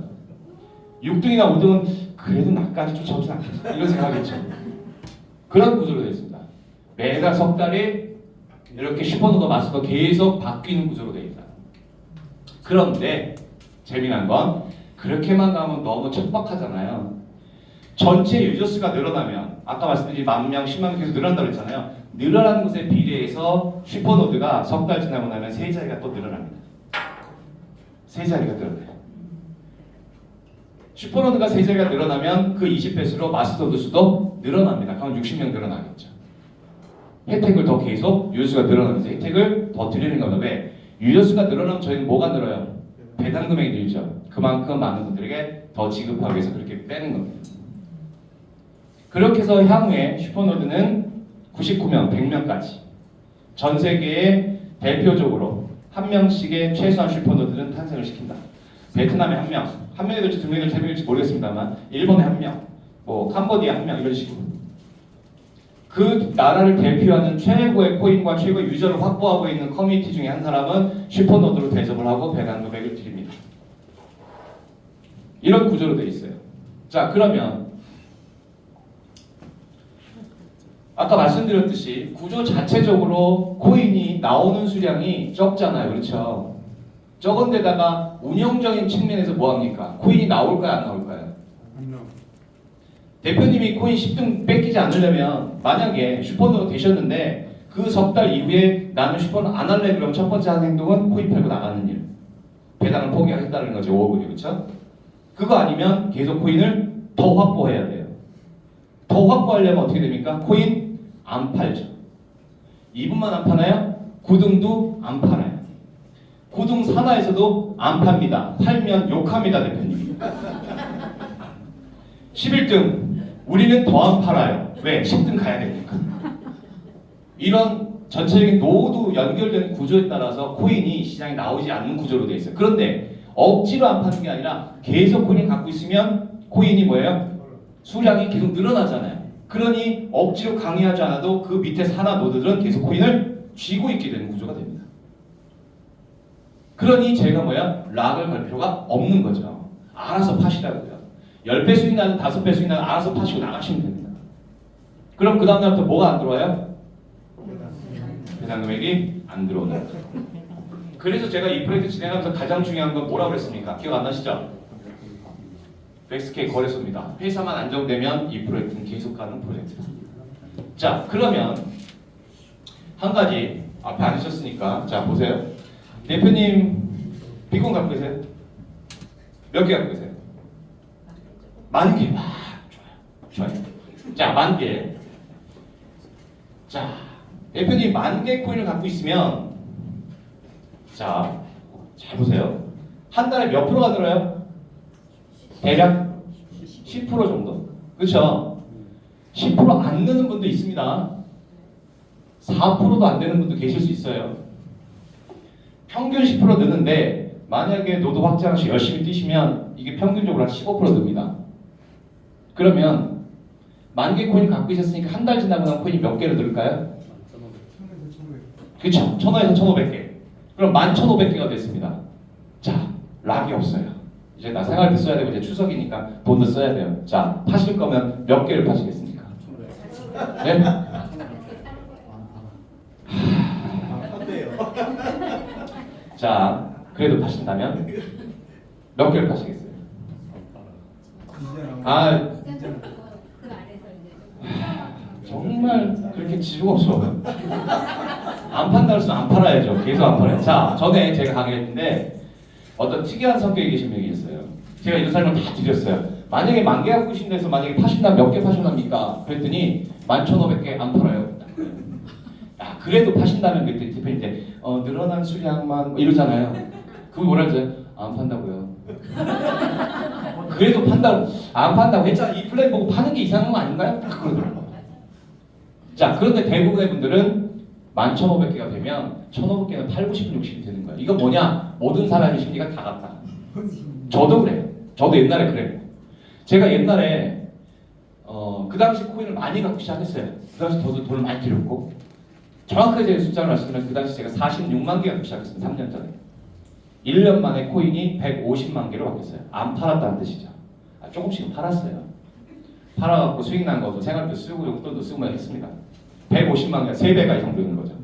6등이나 5등은 그래도 나까지 쫓아오진 않겠다. 이런 생각이겠죠. 그런 구조로 되어 있습니다. 매달 석 달에 이렇게 슈퍼노더 마스터가 계속 바뀌는 구조로 되어 있다. 그런데 재미난 건 그렇게만 가면 너무 척박하잖아요. 전체 유저수가 늘어나면 아까 말씀드린 10,000명, 100,000명 계속 늘어난다고 했잖아요. 늘어나는 것에 비례해서 슈퍼노드가 석 달 지나고 나면 세 자리가 또 늘어납니다. 세 자리가 늘어나요. 슈퍼노드가 세 자리가 늘어나면 그 20배수로 마스터노드 수도 늘어납니다. 그럼 60명 늘어나겠죠. 혜택을 더 계속 유저수가 늘어나면서 혜택을 더 드리는 겁니다. 왜? 유저수가 늘어나면 저희는 뭐가 늘어요? 배당 금액이 늘죠. 그만큼 많은 분들에게 더 지급하기 위해서 그렇게 빼는 겁니다. 그렇게 해서 향후에 슈퍼노드는 99명, 100명까지 전 세계에 대표적으로 한 명씩의 최소한 슈퍼노드는 탄생을 시킨다. 베트남에 한 명, 한 명이 될지 두 명이 될지 세 명이 될지 모르겠습니다만 일본에 한 명, 뭐 캄보디아 한 명 이런 식으로 그 나라를 대표하는 최고의 코인과 최고의 유저를 확보하고 있는 커뮤니티 중에 한 사람은 슈퍼노드로 대접을 하고 배당 금액을 드립니다. 이런 구조로 되어 있어요. 자, 그러면 아까 말씀드렸듯이 구조 자체적으로 코인이 나오는 수량이 적잖아요. 그렇죠? 적은 데다가 운영적인 측면에서 뭐합니까? 코인이 나올까요? 안 나올까요? 대표님이 코인 10등 뺏기지 않으려면 만약에 슈퍼노드 되셨는데 그 석 달 이후에 나는 슈퍼노드 안 할래 그러면 첫 번째 하는 행동은 코인 팔고 나가는 일. 배당을 포기하겠다는 거죠. 5억이 그렇죠? 그거 아니면 계속 코인을 더 확보해야 돼요. 더 확보하려면 어떻게 됩니까? 코인 안 팔죠. 2분만 안 파나요? 9등도 안 팔아요. 9등 산하에서도 안 팝니다. 팔면 욕합니다, 대표님. 11등 우리는 더 안 팔아요. 왜? 10등 가야 되니까. 이런 전체적인 노드 연결된 구조에 따라서 코인이 시장에 나오지 않는 구조로 되어 있어요. 그런데 억지로 안 파는 게 아니라 계속 코인을 갖고 있으면 코인이 뭐예요? 수량이 계속 늘어나잖아요. 그러니 억지로 강의하지 않아도 그 밑에 산하 노드들은 계속 코인을 쥐고 있게 되는 구조가 됩니다. 그러니 제가 뭐야? 락을 걸 필요가 없는 거죠. 알아서 파시라고요. 10배 수익 나는 5배 수익 나는 알아서 파시고 나가시면 됩니다. 그럼 그 다음날부터 뭐가 안 들어와요? 배당 금액이 안 들어오는 거죠. 그래서 제가 이 프로젝트 진행하면서 가장 중요한 건 뭐라고 그랬습니까? 기억 안 나시죠? 엑스케이 거래소입니다. 회사만 안정되면 이 프로젝트는 계속 가는 프로젝트다. 자, 그러면 한 가지 앞에 앉으셨으니까 자 보세요. 대표님 비콘 갖고 계세요? 몇 개 갖고 계세요? 10,000개. 좋아요. 자, 10,000개. 자, 대표님 10,000개 코인을 갖고 있으면 자, 잘 보세요. 한 달에 몇 프로가 들어요? 대략 10% 정도. 그렇죠? 10%안 느는 분도 있습니다. 4%도 안 되는 분도 계실 수 있어요. 평균 10% 느는데 만약에 노드 확장시 열심히 뛰시면 이게 평균적으로 한 15% 늡니다. 그러면 10,000개 코인 갖고 있었으니까 한 달 지나고 나면 코인이 몇 개로 늘까요? 그렇죠. 1,000원에서 1,500개. 그럼 11,500개가 됐습니다. 자, 락이 없어요. 이제 나 생활 때 써야 되고 이제 추석이니까 돈도 써야 돼요. 자, 파실 거면 몇 개를 파시겠습니까? 네? 자, 그래도 파신다면 몇 개를 파시겠어요? 아, 정말 그렇게 지주가 없어. 안 판다 그랬으면 안 팔아야죠. 계속 안 팔아요. 자, 전에 제가 강의했는데 어떤 특이한 성격이 계신 분이 있어요. 제가 이런 설명 다 드렸어요. 만약에 10,000개 갖고 계신 데서 만약에 파신다면 몇 개 파신답니까? 그랬더니 11,500개 안 팔아요. 야, 그래도 파신다면 그때 대표님 이제 늘어난 수량만 뭐 이러잖아요. 그거 뭐라 그러죠? 안 판다고요. 그래도 판다고 안 판다고 했잖아. 이 플랜 보고 파는 게 이상한 거 아닌가요? 딱 그러더라고요. 자, 그런데 대부분의 분들은 11,500개가 되면 1,500개는 팔고 싶은 욕심이 드는 거예요. 이거 뭐냐? 모든 사람의 심리가 다 같다. 저도 그래요. 저도 옛날에 그래요. 제가 옛날에 그 당시 코인을 많이 갖고 시작했어요. 그 당시 저도 돈을 많이 들였고 정확하게 제 숫자를 말씀드리면 그 당시 제가 46만 개 갖고 시작했습니다. 3년 전에. 1년 만에 코인이 150만 개로 바뀌었어요. 안 팔았다는 뜻이죠. 조금씩은 팔았어요. 팔아갖고 수익 난 것도 생활비 쓰고 용돈도 쓰고 했습니다. 150만 개, 3배가 이상 되는 거죠.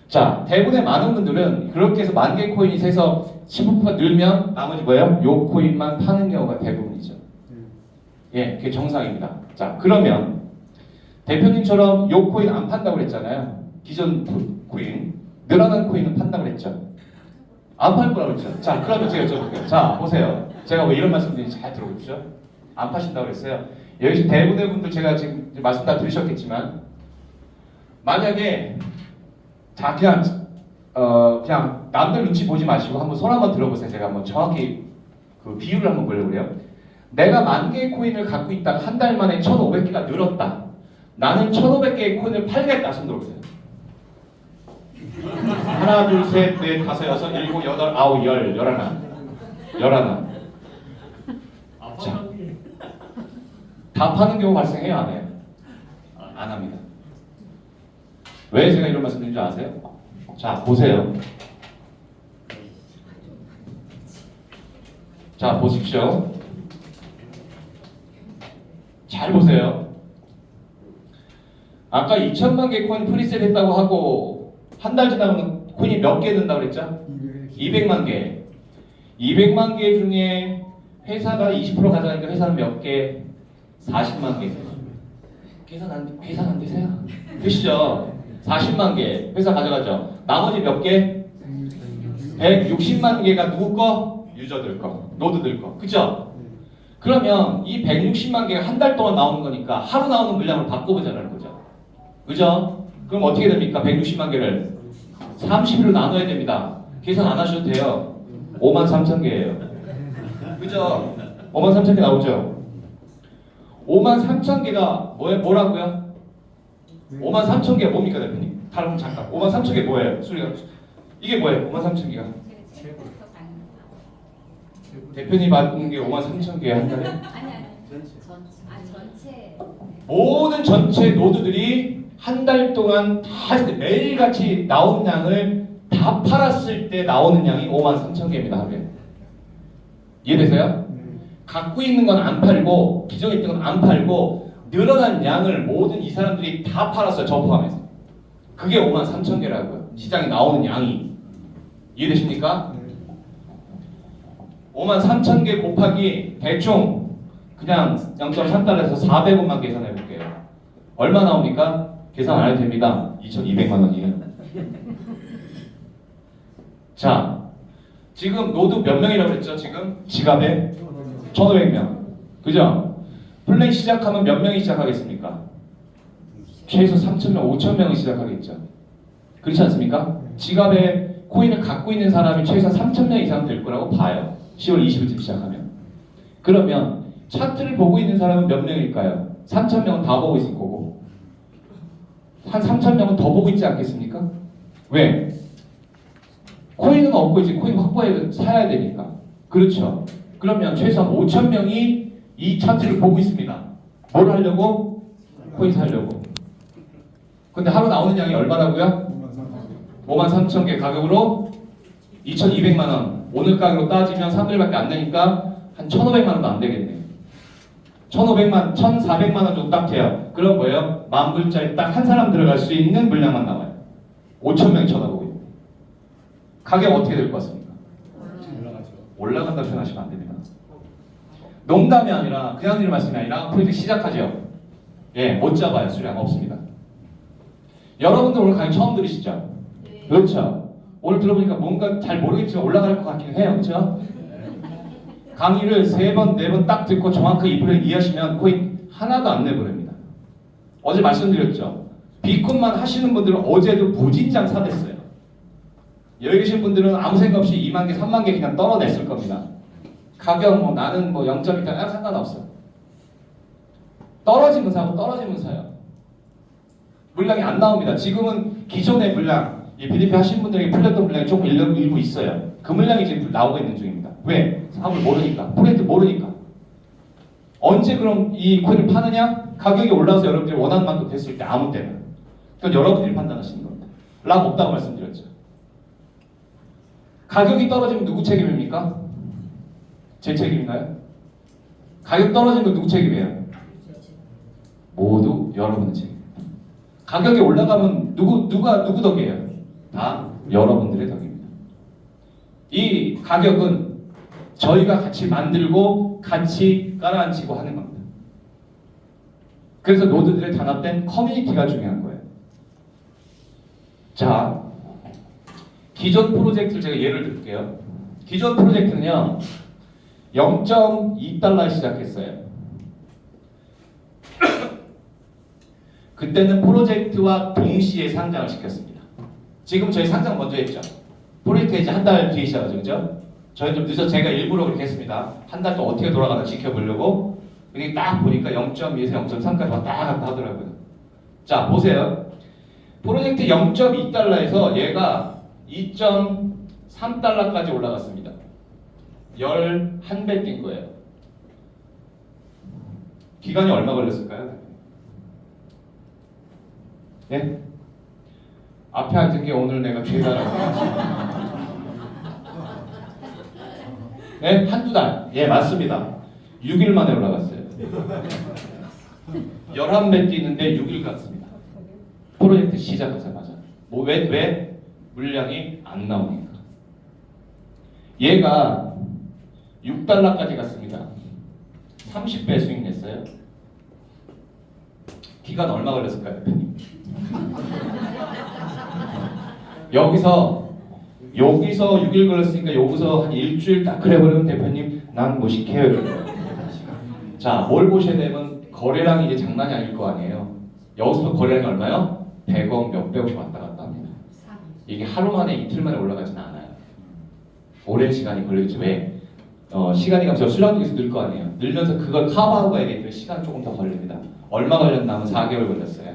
자, 대부분의 많은 분들은 그렇게 해서 만 개 코인이 세서 15%가 늘면 나머지 뭐예요? 요 코인만 파는 경우가 대부분이죠. 예, 그게 정상입니다. 자, 그러면 대표님처럼 요 코인 안 판다고 그랬잖아요. 기존 코인, 늘어난 코인은 판다고 그랬죠. 안 팔 거라고 그랬죠. 자, 그러면 제가 여쭤볼게요. 자, 보세요. 제가 왜 이런 말씀 드리는지 잘 들어보십시오. 안 파신다고 그랬어요. 여기 대부분의 분들 제가 지금 말씀 다 들으셨겠지만 만약에 자 그냥 남들 눈치 보지 마시고 한번 손 한번 들어보세요. 제가 한번 정확히 그 비율을 한번 보려고 그래요. 내가 만 개의 코인을 갖고 있다가 한 달 만에 1,500개가 늘었다. 나는 1,500개의 코인을 팔겠다. 손 들어보세요. 하나, 둘, 셋, 넷, 다섯, 여섯, 일곱, 여덟, 아홉, 열, 열하나. 자, 다 파는 경우 발생해요, 안 해요? 안 합니다. 왜 제가 이런 말씀 드린 줄 아세요? 자, 보세요. 자, 보십시오. 잘 보세요. 아까 2천만 개 코인 프리셋 했다고 하고 한 달 지나면 코인이 몇 개 된다고 그랬죠? 200만 개. 200만 개 중에 회사가 20% 가져가니까 회사는 몇 개? 40만 개. 계산 안 되세요? 되시죠? 40만 개 회사 가져가죠. 나머지 몇 개? 160만 개가 누구 거? 유저들 거, 노드들 거. 그죠? 그러면 이 160만 개가 한 달 동안 나오는 거니까 하루 나오는 물량을 바꿔보자는 거죠. 그죠? 그럼 어떻게 됩니까? 160만 개를 30일로 나눠야 됩니다. 계산 안 하셔도 돼요. 5만 3천 개예요. 그죠? 5만 3천 개 나오죠? 5만 3천 개가 뭐라고요? 5만 3천 개가 뭡니까 대표님? 다른 잠깐 5만 3천 개 뭐예요? 수리가 이게 뭐예요? 5만 3천 개가 대표님 받는 게 5만 3천 개 한 달에? 아니 전체 모든 전체 노드들이 한 달 동안 다 했을 때 매일같이 나오는 양을 다 팔았을 때 나오는 양이 5만 3천 개입니다 하루에. 이해되세요? 갖고 있는 건 안 팔고 기존에 있던 건 안 팔고 늘어난 양을 모든 이 사람들이 다 팔았어요. 저 포함해서. 그게 5만 3천 개라고요. 시장에 나오는 양이. 이해되십니까? 5만 3천 개 곱하기 대충 그냥 0.3달러에서 400원만 계산해 볼게요. 얼마 나옵니까? 계산 안 해도 됩니다. 2,200만 원이에요. 자, 지금 노드 몇 명이라고 그랬죠? 지금 지갑에 1,500명. 그죠? 플레이 시작하면 몇 명이 시작하겠습니까? 최소 3,000명, 5,000명이 시작하겠죠. 그렇지 않습니까? 지갑에 코인을 갖고 있는 사람이 최소 3,000명 이상 될 거라고 봐요. 10월 20일쯤 시작하면. 그러면 차트를 보고 있는 사람은 몇 명일까요? 3,000명은 다 보고 있을 거고 한 3,000명은 더 보고 있지 않겠습니까? 왜? 코인은 없고 이제 코인 확보해 사야 되니까. 그렇죠. 그러면 최소한 5,000명이 이 차트를 보고 있습니다. 뭘 하려고? 코인 사려고. 근데 하루 나오는 양이 얼마라고요? 5만 3천 개 가격으로 2,200만 원. 오늘 가격으로 따지면 3일밖에 안 되니까 한 1,500만 원도 안 되겠네. 1,400만 원 정도 딱 돼요. 그럼 뭐예요? 10,000불짜리 딱 한 사람 들어갈 수 있는 물량만 나와요. 5,000명이 쳐다보고 있고. 가격 어떻게 될 것 같습니까? 올라간다고 생각하시면 안 됩니다. 농담이 아니라 그냥 드리는 말씀이 아니라 프로젝트 시작하죠. 예, 못 잡아요. 수량 없습니다. 여러분들 오늘 강의 처음 들으시죠? 그렇죠. 오늘 들어보니까 뭔가 잘 모르겠지만 올라갈 것 같긴 해요. 그렇죠? 강의를 3번, 4번 딱 듣고 정확하게 이 프로젝트 이해하시면 코인 하나도 안 내보냅니다. 어제 말씀드렸죠. 비콘만 하시는 분들은 어제도 무진장 사댔어요. 여기 계신 분들은 아무 생각 없이 2만 개, 3만 개 그냥 떨어냈을 겁니다. 가격 뭐 나는 뭐 0.2 상관없어요. 떨어지면 사고 떨어지면 사요. 물량이 안 나옵니다. 지금은 기존의 물량, 이 BDP 하신 분들에게 풀렸던 물량이 조금 일부 있어요. 그 물량이 지금 나오고 있는 중입니다. 왜? 사업을 모르니까, 프로젝트 모르니까. 언제 그럼 이 코인을 파느냐? 가격이 올라서 여러분들이 원하는 만큼 됐을 때 아무 때나. 그건 여러분들이 판단하시는 겁니다. 락 없다고 말씀드렸죠. 가격이 떨어지면 누구 책임입니까? 제 책임인가요? 가격 떨어지는 건 누구 책임이에요? 모두 여러분의 책임입니다. 가격이 올라가면 누구 덕이에요? 다 여러분들의 덕입니다. 이 가격은 저희가 같이 만들고 같이 깔아앉히고 하는 겁니다. 그래서 노드들의 단합된 커뮤니티가 중요한 거예요. 자, 기존 프로젝트를 제가 예를 들게요. 기존 프로젝트는요 0.2달러에 시작했어요. 그때는 프로젝트와 동시에 상장을 시켰습니다. 지금 저희 상장 먼저 했죠. 프로젝트 이제 한 달 뒤에 시작하죠, 그죠? 저희 좀 늦어 제가 일부러 그렇게 했습니다. 한 달 동안 어떻게 돌아가나 지켜보려고. 이게 딱 보니까 0.2에서 0.3까지 왔다 갔다 하더라고요. 자, 보세요. 프로젝트 0.2달러에서 얘가 2.3달러까지 올라갔습니다. 11배 뛴 거예요. 기간이 얼마 걸렸을까요? 네? 앞에 앉은 게 오늘 내가 죄다라고. 네? 한두 달. 예, 맞습니다. 6일 만에 올라갔어요. 11배 뛰는데 6일 갔습니다. 프로젝트 시작하자마자. 왜? 물량이 안 나오니까. 얘가 6달러까지 갔습니다. 30배 수익 냈어요. 기간 얼마 걸렸을까요, 대표님? 여기서 6일 걸렸으니까 여기서 한 일주일 딱 그래버리면 대표님 난 무식해요. 자, 뭘 보셔야 되면 거래량이 이제 장난이 아닐 거 아니에요. 여기서 거래량이 얼마요? 100억 몇백억씩 왔다 갔다 합니다. 이게 하루 만에 이틀 만에 올라가진 않아요. 오랜 시간이 걸리겠죠. 왜? 시간이 가면서 수량도 늘 거 아니에요. 늘면서 그걸 커버하고 가야 되기 때문에 시간 조금 더 걸립니다. 얼마 걸렸나 하면 4개월 걸렸어요.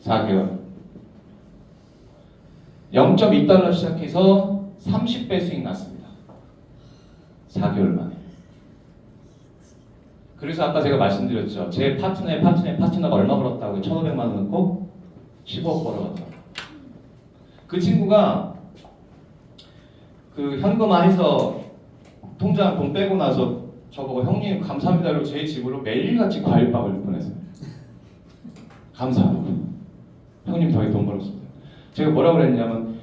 4개월. 0.2달러 시작해서 30배 수익 났습니다. 4개월 만에. 그래서 아까 제가 말씀드렸죠. 제 파트너가 얼마 벌었다고 1,500만 원 넣고 15억 벌어갔죠. 그 친구가 그 현금화해서 통장 돈 빼고 나서 저보고 형님 감사합니다로 제 집으로 매일같이 과일밥을 보냈어요. 감사하다고. 형님 덕에 돈 벌었습니다. 제가 뭐라고 그랬냐면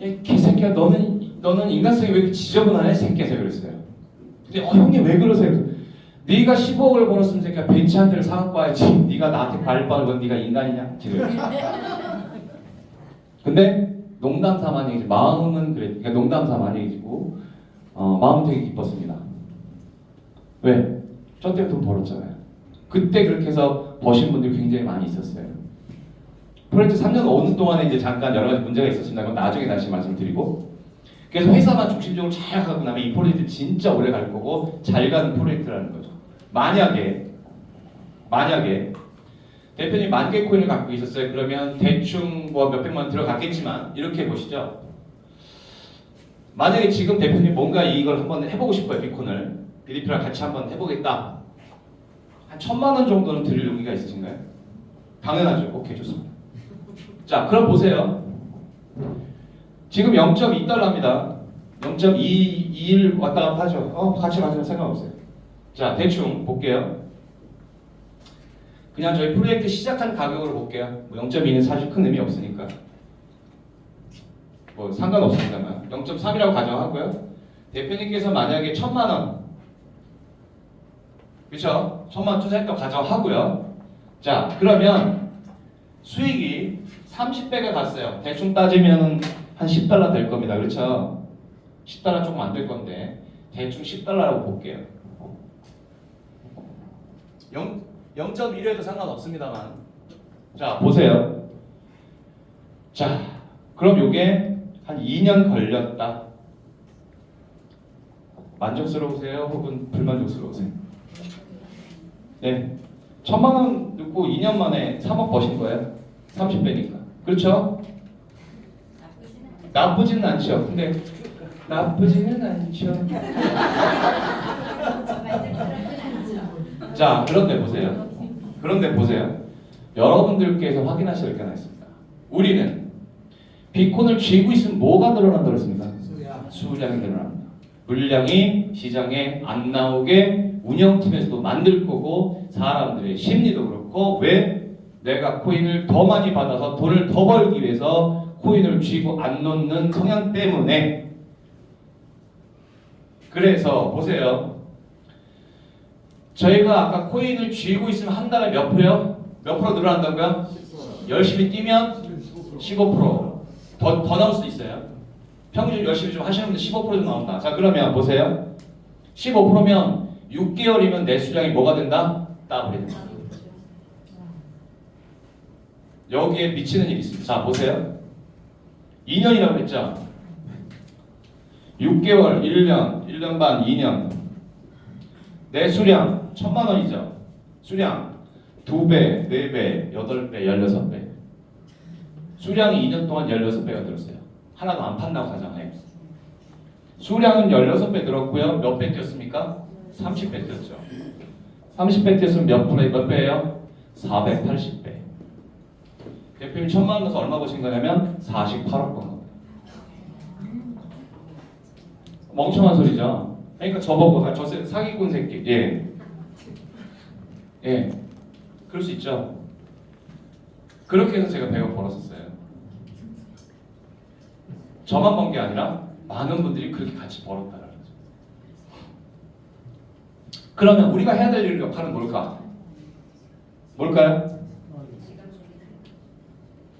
이 개새끼야 너는 인간성이 왜 이렇게 지저분하냐 새끼야 제가 그랬어요. 근데 형님 왜 그러세요? 네가 15억을 벌었으면 새끼야 벤츠 한 대를 사갖고 와야지. 네가 나한테 과일밥을 건 네가 인간이냐? 지금. 근데 농담 삼아 얘기지 마음은 그래. 그러니까 농담 삼아 얘기지고 마음은 되게 기뻤습니다. 왜? 저 때문에 돈 벌었잖아요. 그때 그렇게 해서 버신 분들이 굉장히 많이 있었어요. 프로젝트 3년 5년 동안에 이제 잠깐 여러 가지 문제가 있었습니다. 그건 나중에 다시 말씀드리고. 그래서 회사만 중심적으로 잘 가고 나면 이 프로젝트 진짜 오래 갈 거고 잘 가는 프로젝트라는 거죠. 만약에 대표님 10,000개 코인을 갖고 있었어요. 그러면 대충 뭐 몇백만 원 들어갔겠지만 이렇게 보시죠. 만약에 지금 대표님 뭔가 이걸 한번 해보고 싶어요. 비콘을 BDP랑 같이 한번 해보겠다. 한 1,000만 원 정도는 드릴 용의가 있으신가요? 당연하죠. 오케이, 좋습니다. 자, 그럼 보세요. 지금 0.2달러입니다. 0.21 왔다 갔다 하죠. 같이 가시면 상관없어요. 자, 대충 볼게요. 그냥 저희 프로젝트 시작한 가격으로 볼게요. 0.2는 사실 큰 의미 없으니까. 뭐 상관없습니다만 0.3이라고 가정하고요. 대표님께서 만약에 1,000만 원, 그렇죠? 1,000만 원 투자했다고 가정하고요. 자, 그러면 수익이 30배가 갔어요. 대충 따지면 한 10달러 될 겁니다. 그렇죠? 10달러 조금 안 될 건데 대충 10달러라고 볼게요. 0.1에도 상관없습니다만. 자, 보세요. 자, 그럼 요게 한 2년 걸렸다. 만족스러우세요? 혹은 불만족스러우세요? 네. 1,000만 원 넣고 2년 만에 3억 버신 거예요. 30배니까. 그렇죠? 나쁘지는 않죠. 근데 나쁘지는 않죠. 자, 그런데 보세요. 그런데 보세요. 여러분들께서 확인하셔야 될 게 하나 있습니다. 우리는 비콘을 쥐고 있으면 뭐가 늘어난다고 했습니까? 수량이 늘어납니다. 물량이 시장에 안 나오게 운영팀에서도 만들 거고 사람들의 심리도 그렇고 왜 내가 코인을 더 많이 받아서 돈을 더 벌기 위해서 코인을 쥐고 안 놓는 성향 때문에 그래서 보세요. 저희가 아까 코인을 쥐고 있으면 한 달에 몇 프로요? 몇 프로 늘어난다고요? 열심히 뛰면 15%. 더 나올 수도 있어요. 평균 열심히 좀 하시는 분들 15% 정도 나온다. 자, 그러면 보세요. 15%면 6개월이면 내 수량이 뭐가 된다? 더블이 된다. 여기에 미치는 일이 있습니다. 자, 보세요. 2년이라고 했죠? 6개월, 1년, 1년 반, 2년. 내 수량 1,000만 원이죠. 수량 2배, 4배, 8배, 16배. 수량이 2년 동안 16배가 늘었어요. 하나도 안 판다고 가정해요. 수량은 16배 늘었고요. 몇 배 뛰었습니까? 30배 뛰었죠. 30배 뛰었으면 몇 배예요? 480배. 대표님 1,000만 원 넣어서 얼마 버신 거냐면 48억 번 겁니다. 멍청한 소리죠. 그러니까 저보고 저 사기꾼 새끼. 예. 그럴 수 있죠. 그렇게 해서 제가 100억 벌었었어요. 저만 번 게 아니라 많은 분들이 그렇게 같이 벌었다는 거죠. 그러면 우리가 해야 될 일 역할은 뭘까? 뭘까요?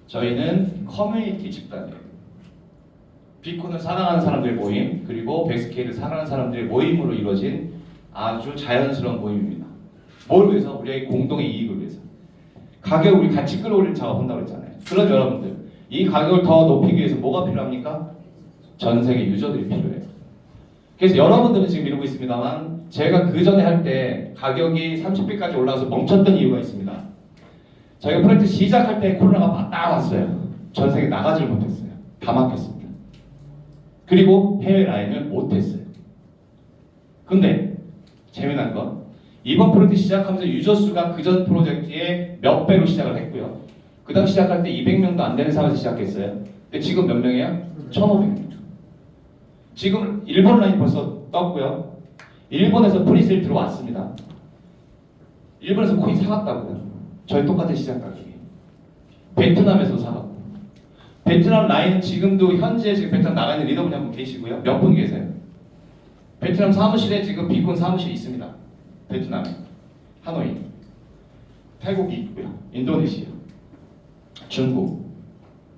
저희는 커뮤니티 집단이에요. 비콘을 사랑하는 사람들의 모임, 그리고 백스케이를 사랑하는 사람들의 모임으로 이루어진 아주 자연스러운 모임입니다. 뭘 위해서? 우리의 공동의 이익을 위해서. 가격을 우리 같이 끌어올리는 작업한다고 했잖아요. 그럼 여러분들, 이 가격을 더 높이기 위해서 뭐가 필요합니까? 전 세계 유저들이 필요해요. 그래서 여러분들은 지금 이러고 있습니다만 제가 그 전에 할 때 가격이 30배까지 올라가서 멈췄던 이유가 있습니다. 저희가 프로젝트 시작할 때 코로나가 딱 왔어요. 전 세계 나가지를 못했어요. 다 막혔습니다. 그리고 해외 라인을 못했어요. 근데 재미난 건 이번 프로젝트 시작하면서 유저 수가 그전 프로젝트의 몇 배로 시작을 했고요. 그 당시 시작할 때 200명도 안 되는 상황에서 시작했어요. 근데 지금 몇 명이에요? 1,500명. 지금 일본 라인 벌써 떴고요. 일본에서 프리세일 들어왔습니다. 일본에서 코인 사갔다고요. 저희 똑같은 시장 가격이. 베트남에서 사갔고. 베트남 라인은 지금도 현재 지금 베트남 나가 있는 리더분이 한 분 계시고요. 몇 분 계세요? 베트남 사무실에 지금 비콘 사무실이 있습니다. 베트남에. 하노이. 태국이 있고요. 인도네시아. 중국.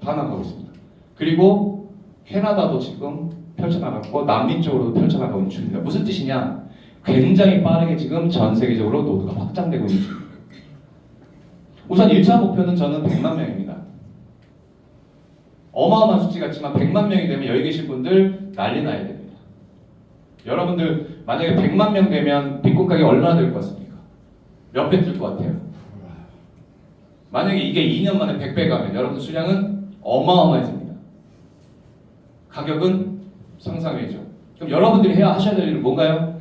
다 나가고 있습니다. 그리고 캐나다도 지금 펼쳐나갔고 남미 쪽으로도 펼쳐나가고 있는 중입니다. 무슨 뜻이냐? 굉장히 빠르게 지금 전 세계적으로 노드가 확장되고 있는 중입니다. 우선 1차 목표는 저는 100만 명입니다. 어마어마한 수치 같지만 100만 명이 되면 여기 계신 분들 난리 나야 됩니다. 여러분들 만약에 100만 명 되면 비콘 가격이 얼마나 될 것 같습니까? 몇 배 뜰 것 같아요? 만약에 이게 2년 만에 100배 가면 여러분들 수량은 어마어마해집니다. 가격은 상상외죠. 그럼 여러분들이 하셔야 될 일은 뭔가요?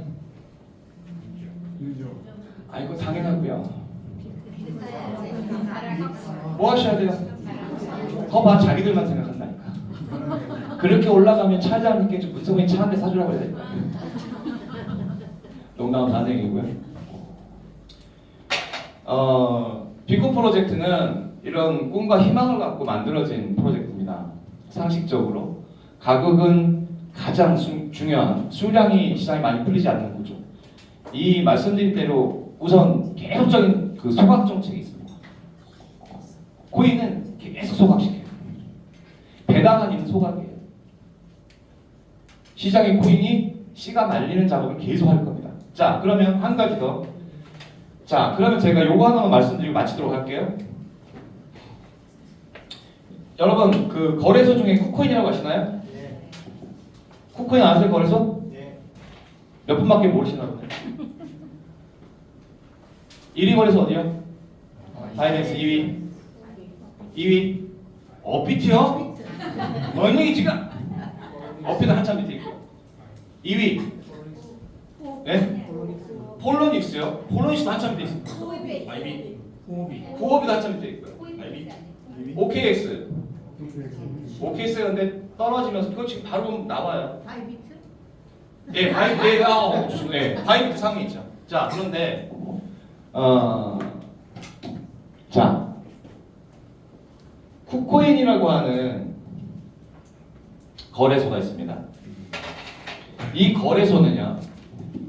아이고 당연하고요. 뭐 하셔야 돼요? 거봐 자기들만 생각한다니까. 그렇게 올라가면 차장님께 좀 문성훈이 차 한 대 사주라고 해야 될까? 농담 반응이고요. 비콘 프로젝트는 이런 꿈과 희망을 갖고 만들어진 프로젝트입니다. 상식적으로 가격은 가장 중요한 수량이 시장에 많이 풀리지 않는 구조. 이 말씀드린 대로 우선 계속적인 그 소각 정책이 있습니다. 코인은 계속 소각시켜요. 배당 아니면 소각이에요. 시장의 코인이 씨가 말리는 작업을 계속 할 겁니다. 자, 그러면 한 가지 더. 자, 그러면 제가 요거 하나만 말씀드리고 마치도록 할게요. 여러분, 그 거래소 중에 쿠코인이라고 하시나요? 네. 쿠코인 아세요, 거래소? 네. 몇 분밖에 모르시나 보네. 1위 거래소 어디요? 바이낸스 2위. 2위. 업비트요? 뭔 얘기 지금? 업비트 한참 밑에 있고. 2위. 네? 폴로닉스요. 폴로닉스도 한참이 돼 있습니다. 호흡이 아이비. 호흡이. 호흡이도 한참이 돼 있고요. 호흡이 OKX. OKX가 근데 떨어지면서 그거 지금 바로 나와요. 바이비트? 예, 바이비트 상위 있죠. 자, 그런데 자, 쿠코인이라고 하는 거래소가 있습니다. 이 거래소는요,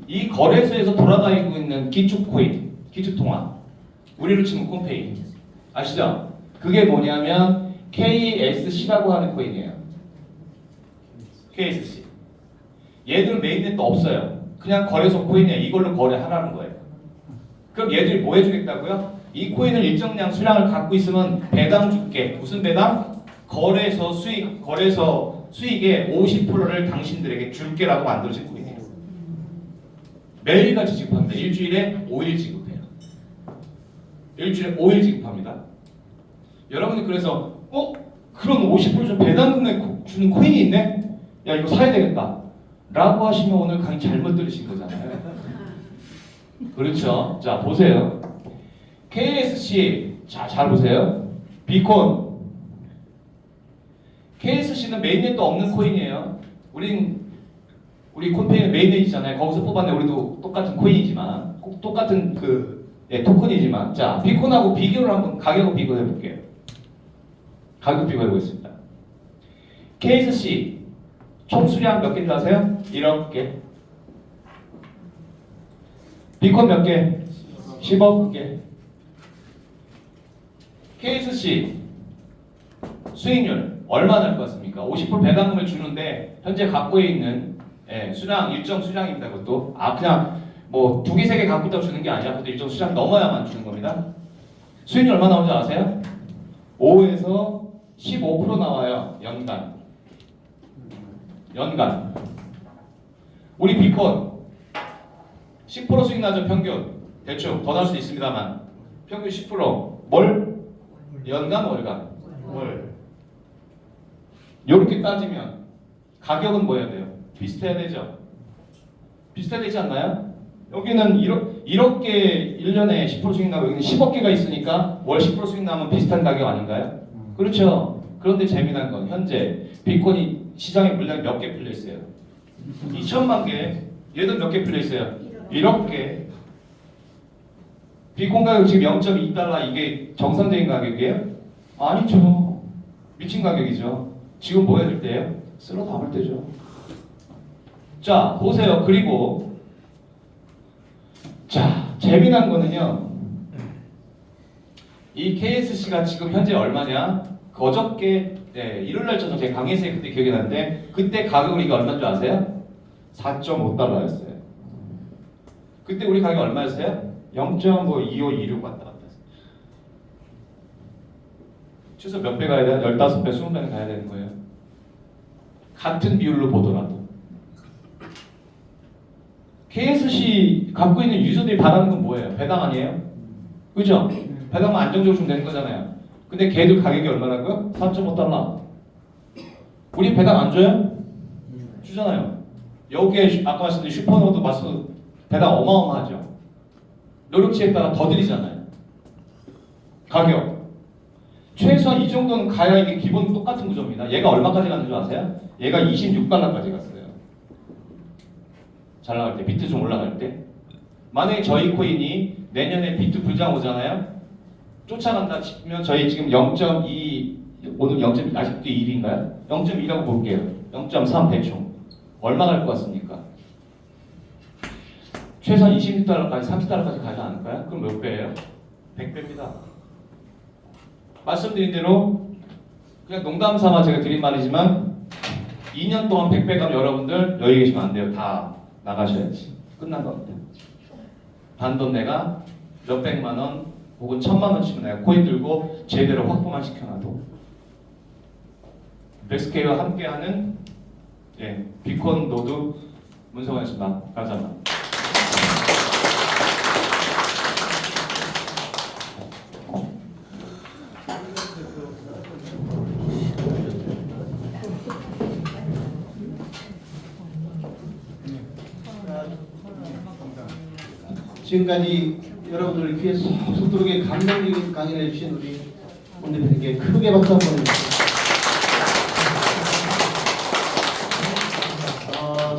이 거래소에서 돌아다니고 있는 기축코인, 기축통화, 우리로 치면 콤페이 아시죠? 그게 뭐냐면 KSC라고 하는 코인이에요. KSC. 얘들은 메인넷도 없어요. 그냥 거래소 코인이에요. 이걸로 거래하라는 거예요. 그럼 얘들이 뭐 해주겠다고요? 이 코인을 일정량 수량을 갖고 있으면 배당 줄게. 무슨 배당? 거래소 수익의 50%를 당신들에게 줄게라고 만들어진 코인이에요. 매일같이 지급합니다. 일주일에 5일 지급해요. 일주일에 5일 지급합니다. 여러분이 그래서 그런 50%좀 배당 주는 코인이 있네? 야 이거 사야 되겠다 라고 하시면 오늘 강의 잘못 들으신 거잖아요. 그렇죠. 자 보세요. KSC 잘 보세요. 비콘 KSC는 메인넷도 없는 코인이에요. 우리 콤페이는 메인넷 있잖아요. 거기서 뽑았네. 우리도 똑같은 코인이지만 똑같은 토큰이지만 자 비콘하고 비교를 한번 가격을 비교해 볼게요. 가격 비교해 보겠습니다. KSC 총 수량 몇 개인 줄 아세요? 1억 개. 비콘 몇 개? 10억 개. KSC 수익률 얼마 날 것 같습니까? 50% 배당금을 주는데 현재 갖고 있는 수량 일정 수량입니다. 그것도 그냥 뭐 2개, 3개 갖고 있다고 주는 게 아니라 그것도 일정 수량 넘어야만 주는 겁니다. 수익률 얼마 나오는지 아세요? 5에서 15% 나와요. 연간. 우리 비콘 10% 수익 나죠. 평균 대충 더 날 수도 있습니다만 평균 10%. 뭘? 연간 월간? 월. 이렇게 따지면 가격은 뭐 해야 돼요? 비슷해야 되죠? 비슷해야 되지 않나요? 여기는 1억 개 1년에 10% 수익 나고 여기는 10억 개가 있으니까 월 10% 수익 나면 비슷한 가격 아닌가요? 그렇죠. 그런데 재미난 건 현재 비콘이 시장에 물량이 몇 개 풀려 있어요? 2천만 개. 얘도 몇 개 풀려 있어요? 1억 개. 비콘 가격 지금 0.2달러 이게 정상적인 가격이에요? 아니죠. 미친 가격이죠. 지금 뭐 해야 될 때예요? 쓸어 담을 때죠. 자 보세요. 그리고 자 재미난 거는요. 이 KSC가 지금 현재 얼마냐? 어저께 일요일날 저녁 제가 강의했을 때 그때 기억이 나는데 그때 가격이 이게 얼마인 줄 아세요? 4.5달러였어요. 그때 우리 가격이 얼마였어요? 0.2526 왔다 갔다 했어요. 최소 몇 배 가야 돼요? 15배, 20배는 가야 되는 거예요. 같은 비율로 보더라도. KSC 갖고 있는 유저들이 바라는 건 뭐예요? 배당 아니에요? 그죠? 배당만 안정적으로 주면 되는 거잖아요. 근데 걔들 가격이 얼마라고요? 4.5달러. 우리 배당 안 줘요? 주잖아요. 여기에 아까 말씀드린 슈퍼노드 마스 배당 어마어마하죠. 노력치에 따라 더 드리잖아요. 가격. 최소한 이 정도는 가야 이게 기본 똑같은 구조입니다. 얘가 얼마까지 갔는 줄 아세요? 얘가 26달러까지 갔어요. 잘 나갈 때, 비트 좀 올라갈 때. 만약에 저희 코인이 내년에 비트 불장 오잖아요. 쫓아간다 치면 저희 지금 0.2 오늘 0.2 아직도 1인가요? 0.2라고 볼게요. 0.3 대충. 얼마 갈 것 같습니까? 최소한 26달러까지 30달러까지 가지 않을까요? 그럼 몇 배예요? 100배입니다. 말씀드린 대로 그냥 농담 삼아 제가 드린 말이지만 2년 동안 100배 가면 여러분들 여기 계시면 안 돼요. 다 나가셔야지. 끝난 겁니다. 단돈 내가 몇백만 원 혹은 1000만 원치면 내가 코인 들고 제대로 확보만 시켜놔도 백스케이와 함께하는 비콘 노드 문성환이었습니다. 감사합니다. 지금까지 여러분들 귀에 쏙쏙 들어오게 감동적인 강의를 해주신 우리 문 대표님께 크게 박수 한번 해주세요.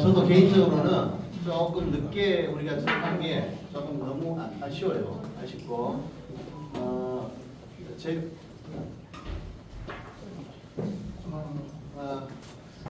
저도 개인적으로는 조금 늦게 우리가 시작한 게 조금 너무 아쉬워요. 아쉽고